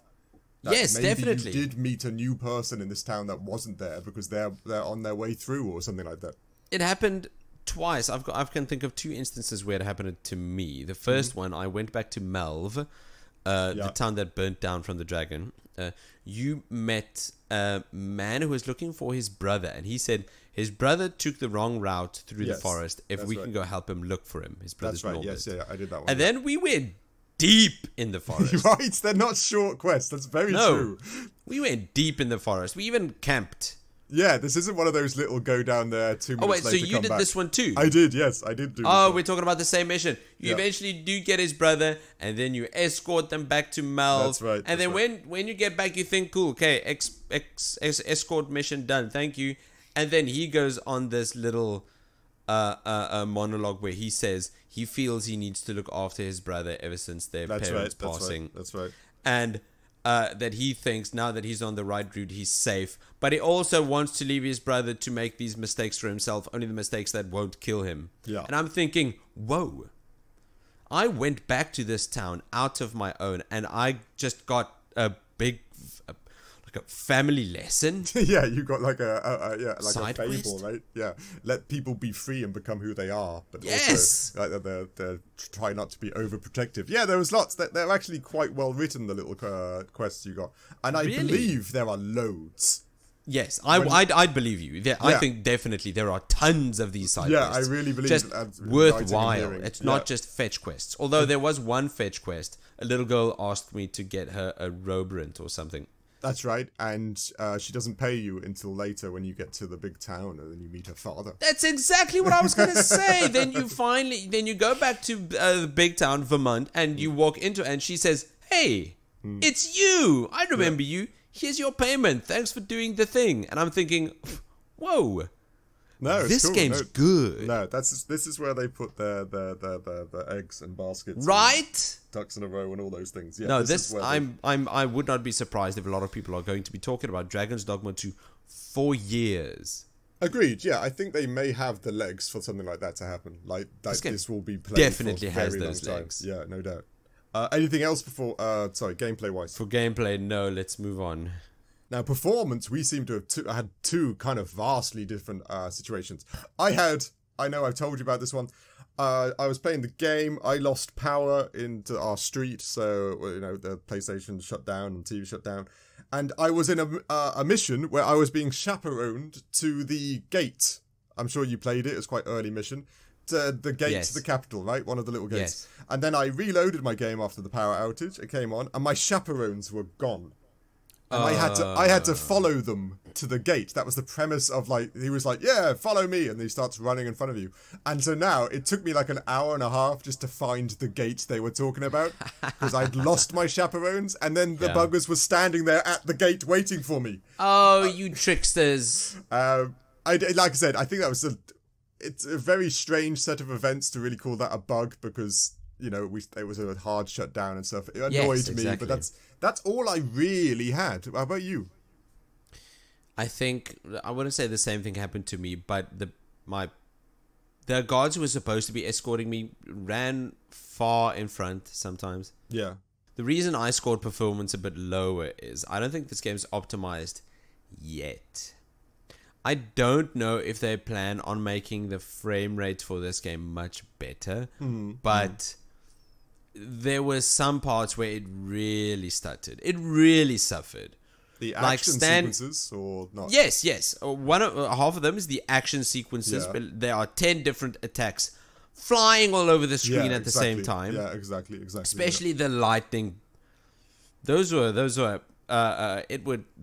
Yes, maybe definitely. You did meet a new person in this town that wasn't there because they're on their way through or something like that. It happened twice. I can think of two instances where it happened to me. The first one, I went back to Melv, the town that burnt down from the dragon. You met a man who was looking for his brother, and he said his brother took the wrong route through the forest. If we can go help him look for him, his brother's That's right. Yes, I did that one. And then we went deep in the forest. Right, they're not short quests. That's very true. We went deep in the forest. We even camped. Yeah, this isn't one of those little go down there 2 minutes later. Oh wait, so you did this one too? I did, yes, I did do. Oh, we're talking about the same mission. You eventually do get his brother, and then you escort them back to Mal. That's right. And then when you get back, you think, cool, okay, escort mission done, thank you. And then he goes on this little monologue where he says he feels he needs to look after his brother ever since their parents passing. That's right. And that he thinks now that he's on the right route, he's safe. But he also wants to leave his brother to make these mistakes for himself, only the mistakes that won't kill him. Yeah. And I'm thinking, whoa. I went back to this town out of my own, and I just got a big... like a family lesson. Yeah, you got like a side fable, quest? right? Yeah, let people be free and become who they are, but yes, also they try not to be overprotective. Yeah, there was lots. They're actually quite well written, the little quests you got, and I believe there are loads. Yes, I'd believe you. I think definitely there are tons of these side quests. Yeah, I really believe just worthwhile. It's not just fetch quests. Although there was one fetch quest, a little girl asked me to get her a robrant or something. That's right, and she doesn't pay you until later when you get to the big town and then you meet her father. That's exactly what I was going to say. Then you go back to the big town, Vermont, and you walk into it and she says, "Hey, it's you. I remember you. Here's your payment. Thanks for doing the thing." And I'm thinking, whoa. No, this game's good. No, this is where they put their eggs and baskets, right? And ducks in a row, and all those things. Yeah, no, I would not be surprised if a lot of people are going to be talking about Dragon's Dogma 2 for years. Agreed. Yeah, I think they may have the legs for something like that to happen. Like this will be played definitely for a has very those long legs. Time. Yeah, no doubt. Anything else before? Gameplay wise. For gameplay, no. Let's move on. Now, performance, we seem to have had two kind of vastly different situations. I know I've told you about this one. I was playing the game. I lost power into our street, so the PlayStation shut down and TV shut down. And I was in a mission where I was being chaperoned to the gate. I'm sure you played it. It was quite early mission. To the gate to the capital, right? One of the little gates. Yes. And then I reloaded my game after the power outage. It came on, and my chaperones were gone. And I had to follow them to the gate. That was the premise of he was like, yeah, follow me. And he starts running in front of you. And so now it took me like an hour and a half just to find the gate they were talking about. Because I'd lost my chaperones. And then the buggers were standing there at the gate waiting for me. Oh, you tricksters. Like I said, I think that was it's a very strange set of events to really call that a bug. Because, it was a hard shutdown and stuff. It annoyed me. But that's all I really had. How about you? I think I wouldn't say the same thing happened to me, but the guards who were supposed to be escorting me ran far in front sometimes. Yeah. The reason I scored performance a bit lower is I don't think this game's optimized yet. I don't know if they plan on making the frame rate for this game much better, but there were some parts where it really stuttered. It really suffered. The action sequences or not? Yes. Half of them is the action sequences, but there are 10 different attacks flying all over the screen at the same time. Yeah, exactly. Especially the lightning. Those were the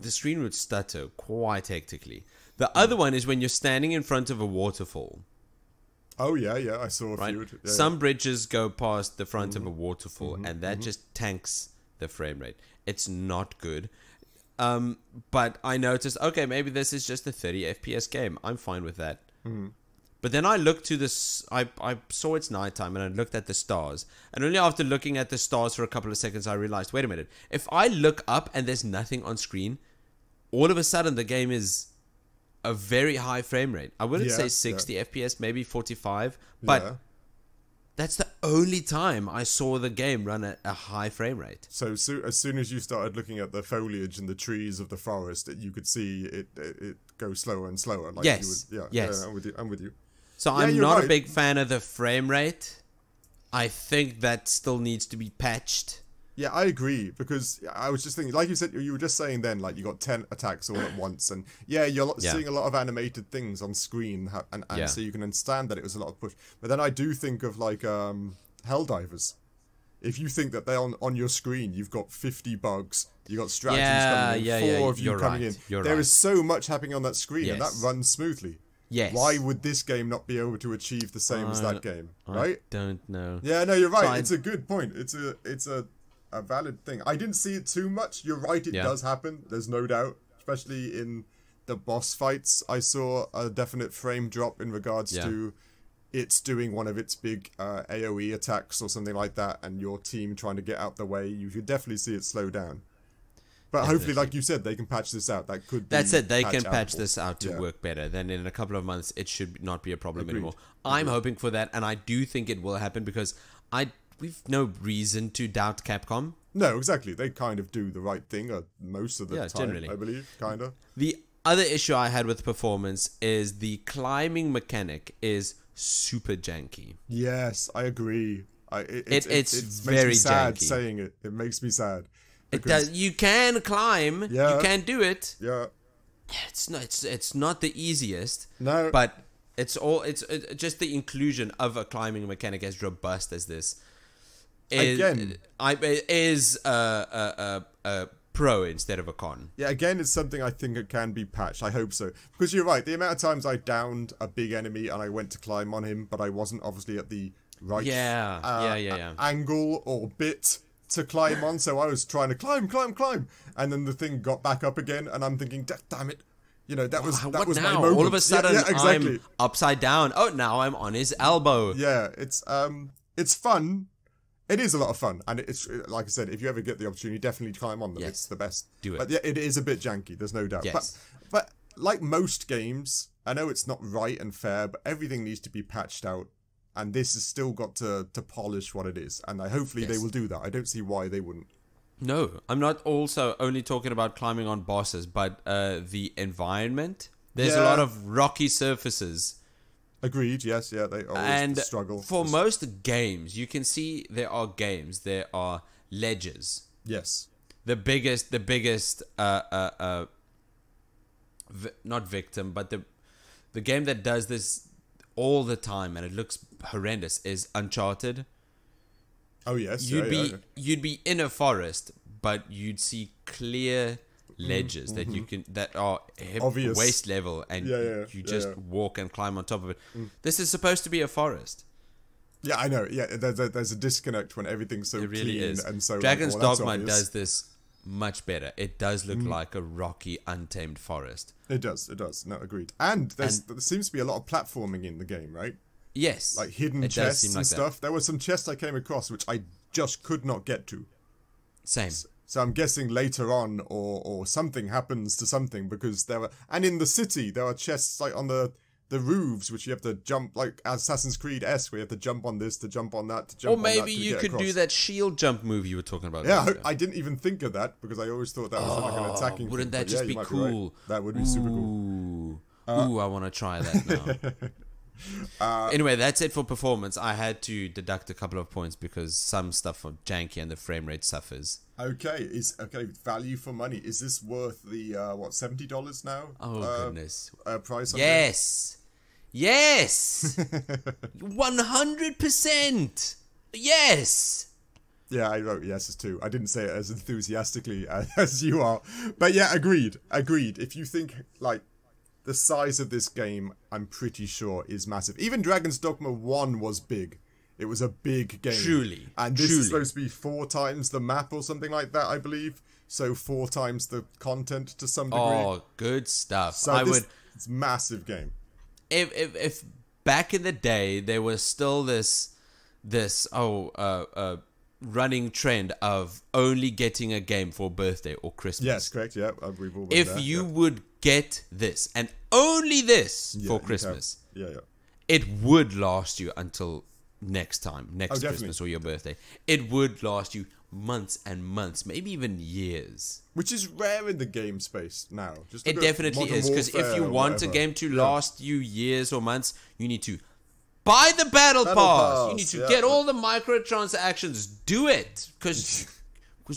screen would stutter quite hectically. The other one is when you're standing in front of a waterfall. Oh, yeah, I saw a few. Yeah, Some bridges go past the front of a waterfall, and that just tanks the frame rate. It's not good. But I noticed, okay, maybe this is just a 30 FPS game. I'm fine with that. But then I looked to this, I saw it's nighttime, and I looked at the stars. And only after looking at the stars for a couple of seconds, I realized, wait a minute. If I look up and there's nothing on screen, all of a sudden the game is a very high frame rate. I wouldn't say 60 FPS, maybe 45, but that's the only time I saw the game run at a high frame rate. So as soon as you started looking at the foliage and the trees of the forest, you could see it go slower and slower. Like yes. I'm with you. So I'm not a big fan of the frame rate. I think that still needs to be patched. Yeah, I agree, because I was just thinking, like you said, you were just saying then, like you got 10 attacks all at once, and you're seeing a lot of animated things on screen, and so you can understand that it was a lot of push. But then I do think of like Helldivers. If you think that they're on your screen, you've got 50 bugs, you got strategies coming in, 4 of you coming in. There is so much happening on that screen, and that runs smoothly. Yes. Why would this game not be able to achieve the same as that game? Right? I don't know. Yeah, no, you're right. It's a good point. It's a valid thing. I didn't see it too much. You're right, it does happen. There's no doubt. Especially in the boss fights, I saw a definite frame drop in regards to it's doing one of its big AoE attacks or something like that, and your team trying to get out the way. You could definitely see it slow down. But hopefully, like you said, they can patch this out. That's it. They can patch this out to work better. Then in a couple of months, it should not be a problem anymore. I'm hoping for that, and I do think it will happen, because we've no reason to doubt Capcom. No, exactly. They kind of do the right thing most of the time, generally. I believe, kind of. The other issue I had with performance is the climbing mechanic is super janky. Yes, I agree. It's very makes me sad janky. Saying it. It makes me sad. It does. You can climb. You can do it. Yeah. It's not the easiest. No. But it's just the inclusion of a climbing mechanic as robust as this is pro instead of a con. Yeah, again, it's something I think it can be patched. I hope so. Because you're right, the amount of times I downed a big enemy and I went to climb on him, but I wasn't obviously at the right angle or bit to climb on, so I was trying to climb, and then the thing got back up again, and I'm thinking, damn it. You know, that was now? my moment. All of a sudden, exactly. I'm upside down. Oh, now I'm on his elbow. Yeah, it's fun. It is a lot of fun, and it's like I said, if you ever get the opportunity, definitely climb on them. Yes. It's the best. Do it. But yeah, it is a bit janky. There's no doubt. Yes. But like most games, I know it's not right and fair, but everything needs to be patched out, and this has still got to polish what it is, and hopefully they will do that. I don't see why they wouldn't. No, I'm not also only talking about climbing on bosses, but the environment. There's a lot of rocky surfaces. Agreed, yes, yeah, they always struggle. For most games, you can see there are ledges. Yes. The biggest, not victim, but the game that does this all the time, and it looks horrendous, is Uncharted. Oh yes, you'd be in a forest, but you'd see clear ledges that are obvious waist level, and you just walk and climb on top of it. This is supposed to be a forest. Yeah, I know. Yeah, there's a disconnect when everything's so clean and so. Dragon's Dogma does this much better. It does look like a rocky, untamed forest. It does. No, agreed. And there seems to be a lot of platforming in the game, right? Yes, like hidden chests and stuff. There were some chests I came across which I just could not get to. Same. So I'm guessing later on, or something happens to something, because and in the city there are chests like on the roofs which you have to jump, like Assassin's Creed-esque, where you have to jump on this, to jump on that, to jump on that. Or maybe you could do that shield jump move you were talking about. Yeah, I didn't even think of that, because I always thought that was like an attacking. Wouldn't that just be cool? Right. That would be super cool. Ooh, I want to try that now. Anyway, that's it for performance. I had to deduct a couple of points because some stuff are janky and the frame rate suffers. Okay, value for money. Is this worth the $70 now? Oh goodness. Price? Yes. 100%. Yes. Yeah, I wrote yeses too. I didn't say it as enthusiastically as you are, but yeah, agreed. If you think like the size of this game, I'm pretty sure is massive. Even Dragon's Dogma 1 was big. It was a big game. Truly. And this is supposed to be 4 times the map or something like that, I believe. So 4 times the content to some degree. Oh, good stuff. So it's a massive game. If back in the day there was still this running trend of only getting a game for birthday or Christmas. Yes, correct. Yeah, we've all been if there, you would get this and only this for Christmas, it would last you until next Christmas or your birthday. It would last you months and months, maybe even years. Which is rare in the game space now. It definitely is, because if you want a game to last you years or months, you need to buy the battle pass. You need to get all the microtransactions. Do it, because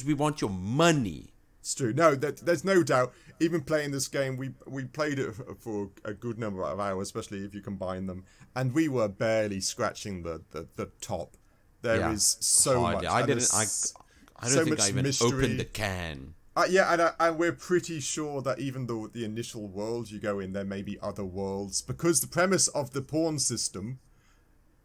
we want your money. It's true. No, there's no doubt. Even playing this game, we played it for a good number of hours, especially if you combine them, and we were barely scratching the top. There is so much. I don't think I even opened the can. And we're pretty sure that even though the initial world you go in, there may be other worlds, because the premise of the pawn system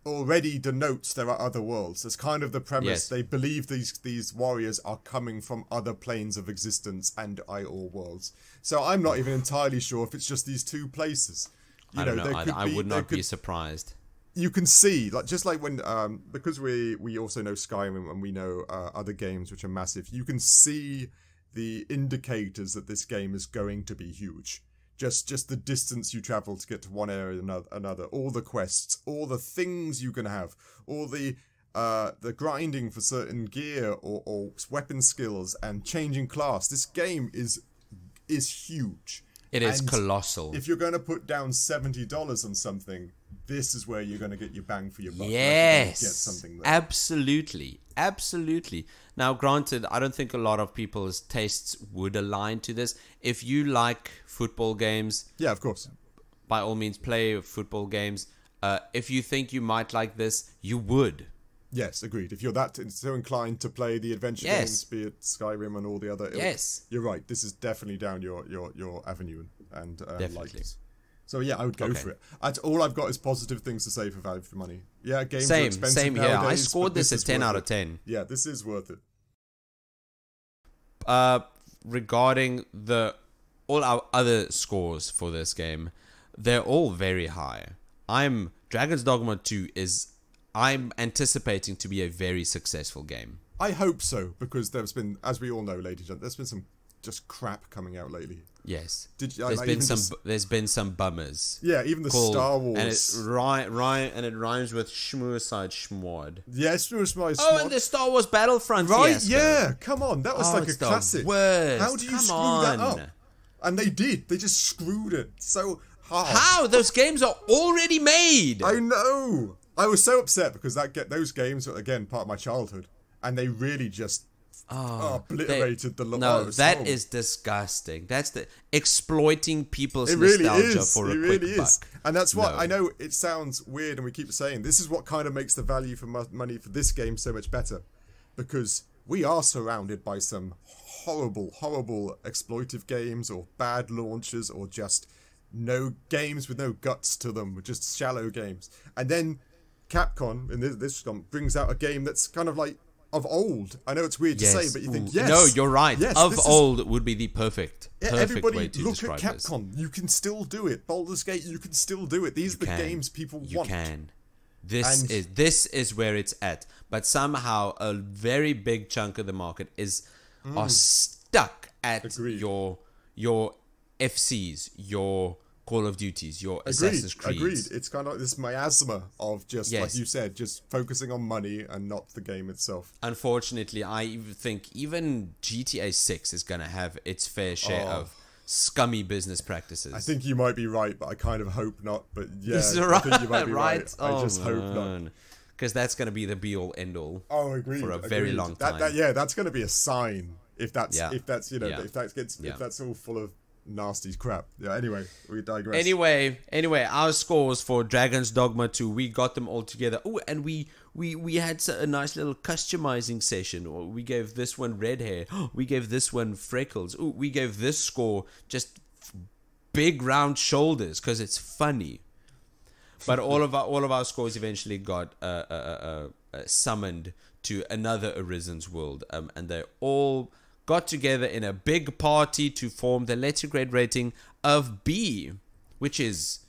already denotes there are other worlds. That's kind of the premise. Yes. They believe these warriors are coming from other planes of existence and or worlds. So I'm not even entirely sure if it's just these 2 places. I don't know. I would not be surprised. You can see, just like when, because we also know Skyrim and we know other games which are massive, you can see the indicators that this game is going to be huge. Just the distance you travel to get to one area and another, all the quests, all the things you can have, all the grinding for certain gear or weapon skills and changing class. This game is huge. It is colossal. If you're going to put down $70 on something, this is where you're going to get your bang for your buck. Yes, get something there. Absolutely. Now, granted, I don't think a lot of people's tastes would align to this. If you like football games, yeah, of course, by all means, play football games. If you think you might like this, you would. Yes, agreed. If you're that so inclined to play the adventure games, be it Skyrim and all the other ilk, you're right. This is definitely down your avenue and likes. So yeah, I would go for it. All I've got is positive things to say for value for money. Yeah, games are expensive same here. nowadays, I scored this at 10 out of 10. Yeah, this is worth it. Regarding all our other scores for this game, they're all very high. Dragon's Dogma 2 I'm anticipating to be a very successful game. I hope so, because there's been, as we all know, ladies and gentlemen, there's been some just crap coming out lately. Yes, there's been some bummers. Yeah, even the Star Wars, and it rhymes with Schmurside Schmwad. Yeah, Schmurside Schmwad. Oh, and the Star Wars Battlefront. Right? Yeah, come on, that was like a classic. How do you screw that up? And they did. They just screwed it so hard. How? Those games are already made. I know. I was so upset because those games were again part of my childhood, and they really just obliterated the look. No, that is disgusting. That's exploiting people's nostalgia for a quick buck. And that's what I know. It sounds weird, and we keep saying this is what kind of makes the value for money for this game so much better, because we are surrounded by some horrible exploitive games or bad launches or just no games with no guts to them, just shallow games. And then Capcom in this brings out a game that's kind of like of old. I know it's weird to say, but you think, yes. No, you're right. Yes, of old would be the perfect everybody way to look at Capcom. You can still do it. Baldur's Gate, you can still do it. These are the games people want. You can. This is where it's at. But somehow a very big chunk of the market are stuck at your FCs, your Call of Duties, your Assassin's Creed. Agreed. It's kind of like this miasma of just, like you said, just focusing on money and not the game itself. Unfortunately, I think even GTA 6 is going to have its fair share of scummy business practices. I think you might be right, but I kind of hope not. But yeah, I think you might be right. I just hope not. Because that's going to be the be-all, end-all for a very long time. That's going to be a sign if that's all full of nasty crap. Yeah, anyway, we digress. Anyway, our scores for Dragon's Dogma 2, we got them all together. Oh, and we had a nice little customizing session. We gave this one red hair. We gave this one freckles. Oh, we gave this score just big round shoulders because it's funny. But all of our scores eventually got summoned to another Arisen's world, and they all got together in a big party to form the letter grade rating of B, which is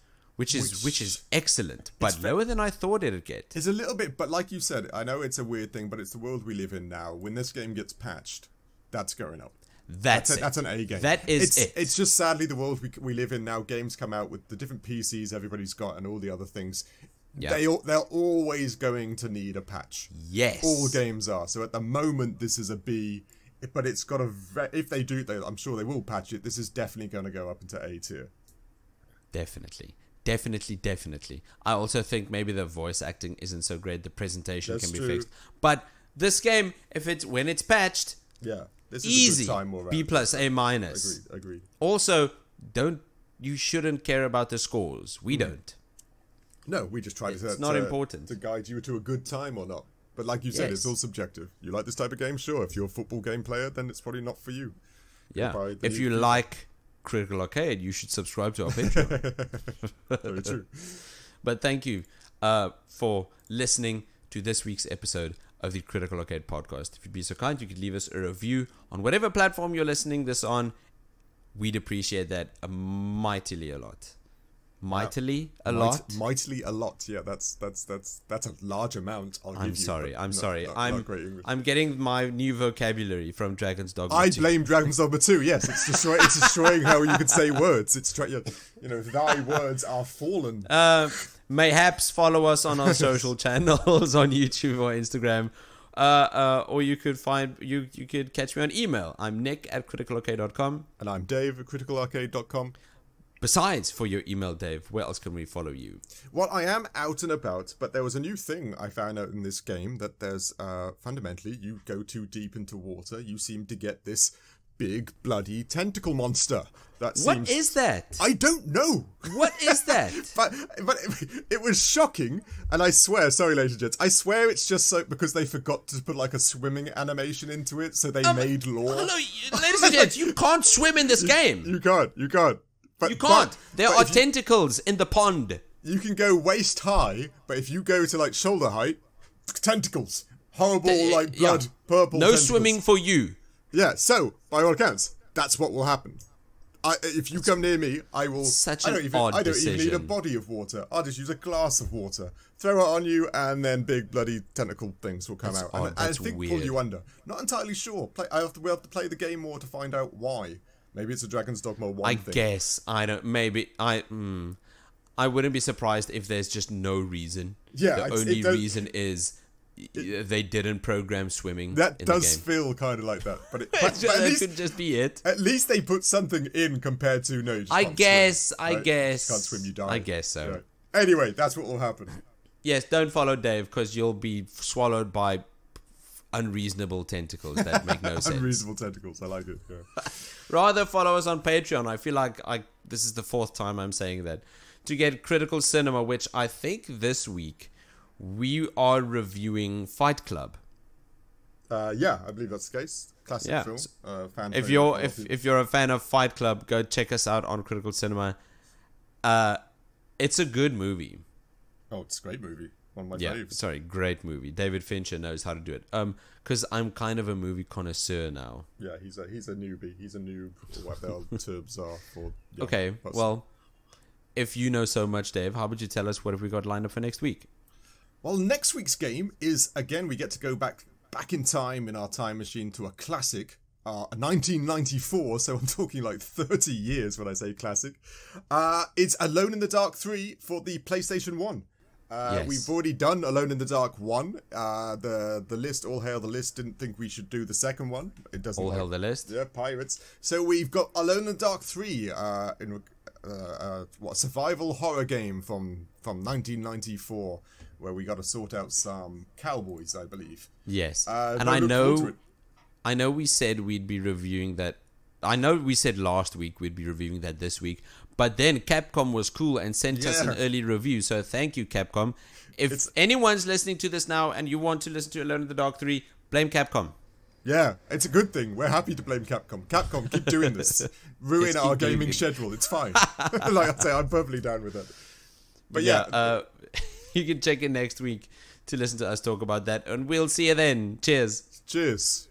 excellent, but lower than I thought it'd get. It's a little bit, but like you said, I know it's a weird thing, but it's the world we live in now. When this game gets patched, that's going up. That's an A game. That is it. It's just sadly the world we live in now. Games come out with the different PCs everybody's got and all the other things. Yep. They're always going to need a patch. Yes, all games are. So at the moment, this is a B. But it's got if they do, I'm sure they will patch it. This is definitely going to go up into A tier. Definitely. I also think maybe the voice acting isn't so great. The presentation can be fixed. But this game, when it's patched, this is easy. A good time all B+, A-. Agreed. Also, you shouldn't care about the scores. We don't. No, we just try it's not important to guide you to a good time or not. But like you said, it's all subjective. You like this type of game? Sure. If you're a football game player, then it's probably not for you. Yeah. If you like Critical Arcade, you should subscribe to our Patreon. Very true. But thank you for listening to this week's episode of the Critical Arcade podcast. If you'd be so kind, you could leave us a review on whatever platform you're listening this on. We'd appreciate that mightily a lot. Mightily a lot. Yeah, that's a large amount. I'm sorry. I'm getting my new vocabulary from Dragon's Dogma 2. I blame Dragon's Dogma 2. Yes, it's destroying how you can say words. It's thy words are fallen. Mayhaps follow us on our social channels on YouTube or Instagram. Or you could catch me on email. I'm Nick@criticalarcade.com. And I'm Dave at criticalarcade.com. Besides, for your email, Dave, where else can we follow you? Well, I am out and about, but there was a new thing I found out in this game that there's, fundamentally, you go too deep into water, you seem to get this big bloody tentacle monster. What is that? I don't know. What is that? but it was shocking, and I swear, sorry, ladies and gents, I swear it's just so because they forgot to put like a swimming animation into it, so they made lore. Hello, ladies and gents, you can't swim in this game. You can't. But, you can't. There are tentacles in the pond. You can go waist high, but if you go to like shoulder height, tentacles, horrible like blood, purple. No tentacles. swimming for you. Yeah. So by all accounts, that's what will happen. If you come near me, I will. Such I an don't even odd need a decision. body of water. I'll just use a glass of water, throw it on you, and then big bloody tentacle things will come out. Odd. And I think weird. pull you under. Not entirely sure. We'll have to play the game more to find out why. Maybe it's a Dragon's Dogma 1 thing. I guess. I don't. Maybe. I wouldn't be surprised if there's just no reason. Yeah. The only reason is they didn't program swimming. That in does the game. feel kind of like that, but That could just be it. At least they put something in compared to no. You just I can't guess. swim, I right? guess. You can't swim, you die. I guess so. Right. Anyway, that's what will happen. Yes, don't follow Dave because you'll be swallowed by unreasonable tentacles that make no sense. Unreasonable tentacles. I like it. Yeah. Rather follow us on Patreon. I feel like this is the 4th time I'm saying that. To get Critical Cinema, which I think this week we are reviewing Fight Club. Yeah, I believe that's the case. Classic film. Fan if you're a fan of Fight Club, go check us out on Critical Cinema. It's a good movie. Oh, it's a great movie. One of my faves. Sorry, great movie. David Fincher knows how to do it. Because I'm kind of a movie connoisseur now. Yeah, he's a newbie. He's a noob. Or what the hell terms are for. Okay, well, if you know so much, Dave, how would you tell us what have we got lined up for next week? Well, next week's game is, again, we get to go back in time in our time machine to a classic, 1994, so I'm talking like 30 years when I say classic. It's Alone in the Dark 3 for the PlayStation 1. Yes. We've already done Alone in the Dark 1. The list, All Hail the List, didn't think we should do the second one. It doesn't. All Hail the List? Yeah, pirates. So we've got Alone in the Dark 3, survival horror game from 1994, where we got to sort out some cowboys, I believe. Yes, and I know we said we'd be reviewing that. I know we said last week we'd be reviewing that this week, but then Capcom was cool and sent us an early review. So thank you, Capcom. If anyone's listening to this now and you want to listen to Alone in the Dark 3, blame Capcom. Yeah, it's a good thing. We're happy to blame Capcom. Capcom, keep doing this. Ruin our gaming schedule. It's fine. Like I say, I'm perfectly down with that. But yeah. You can check in next week to listen to us talk about that. And we'll see you then. Cheers. Cheers.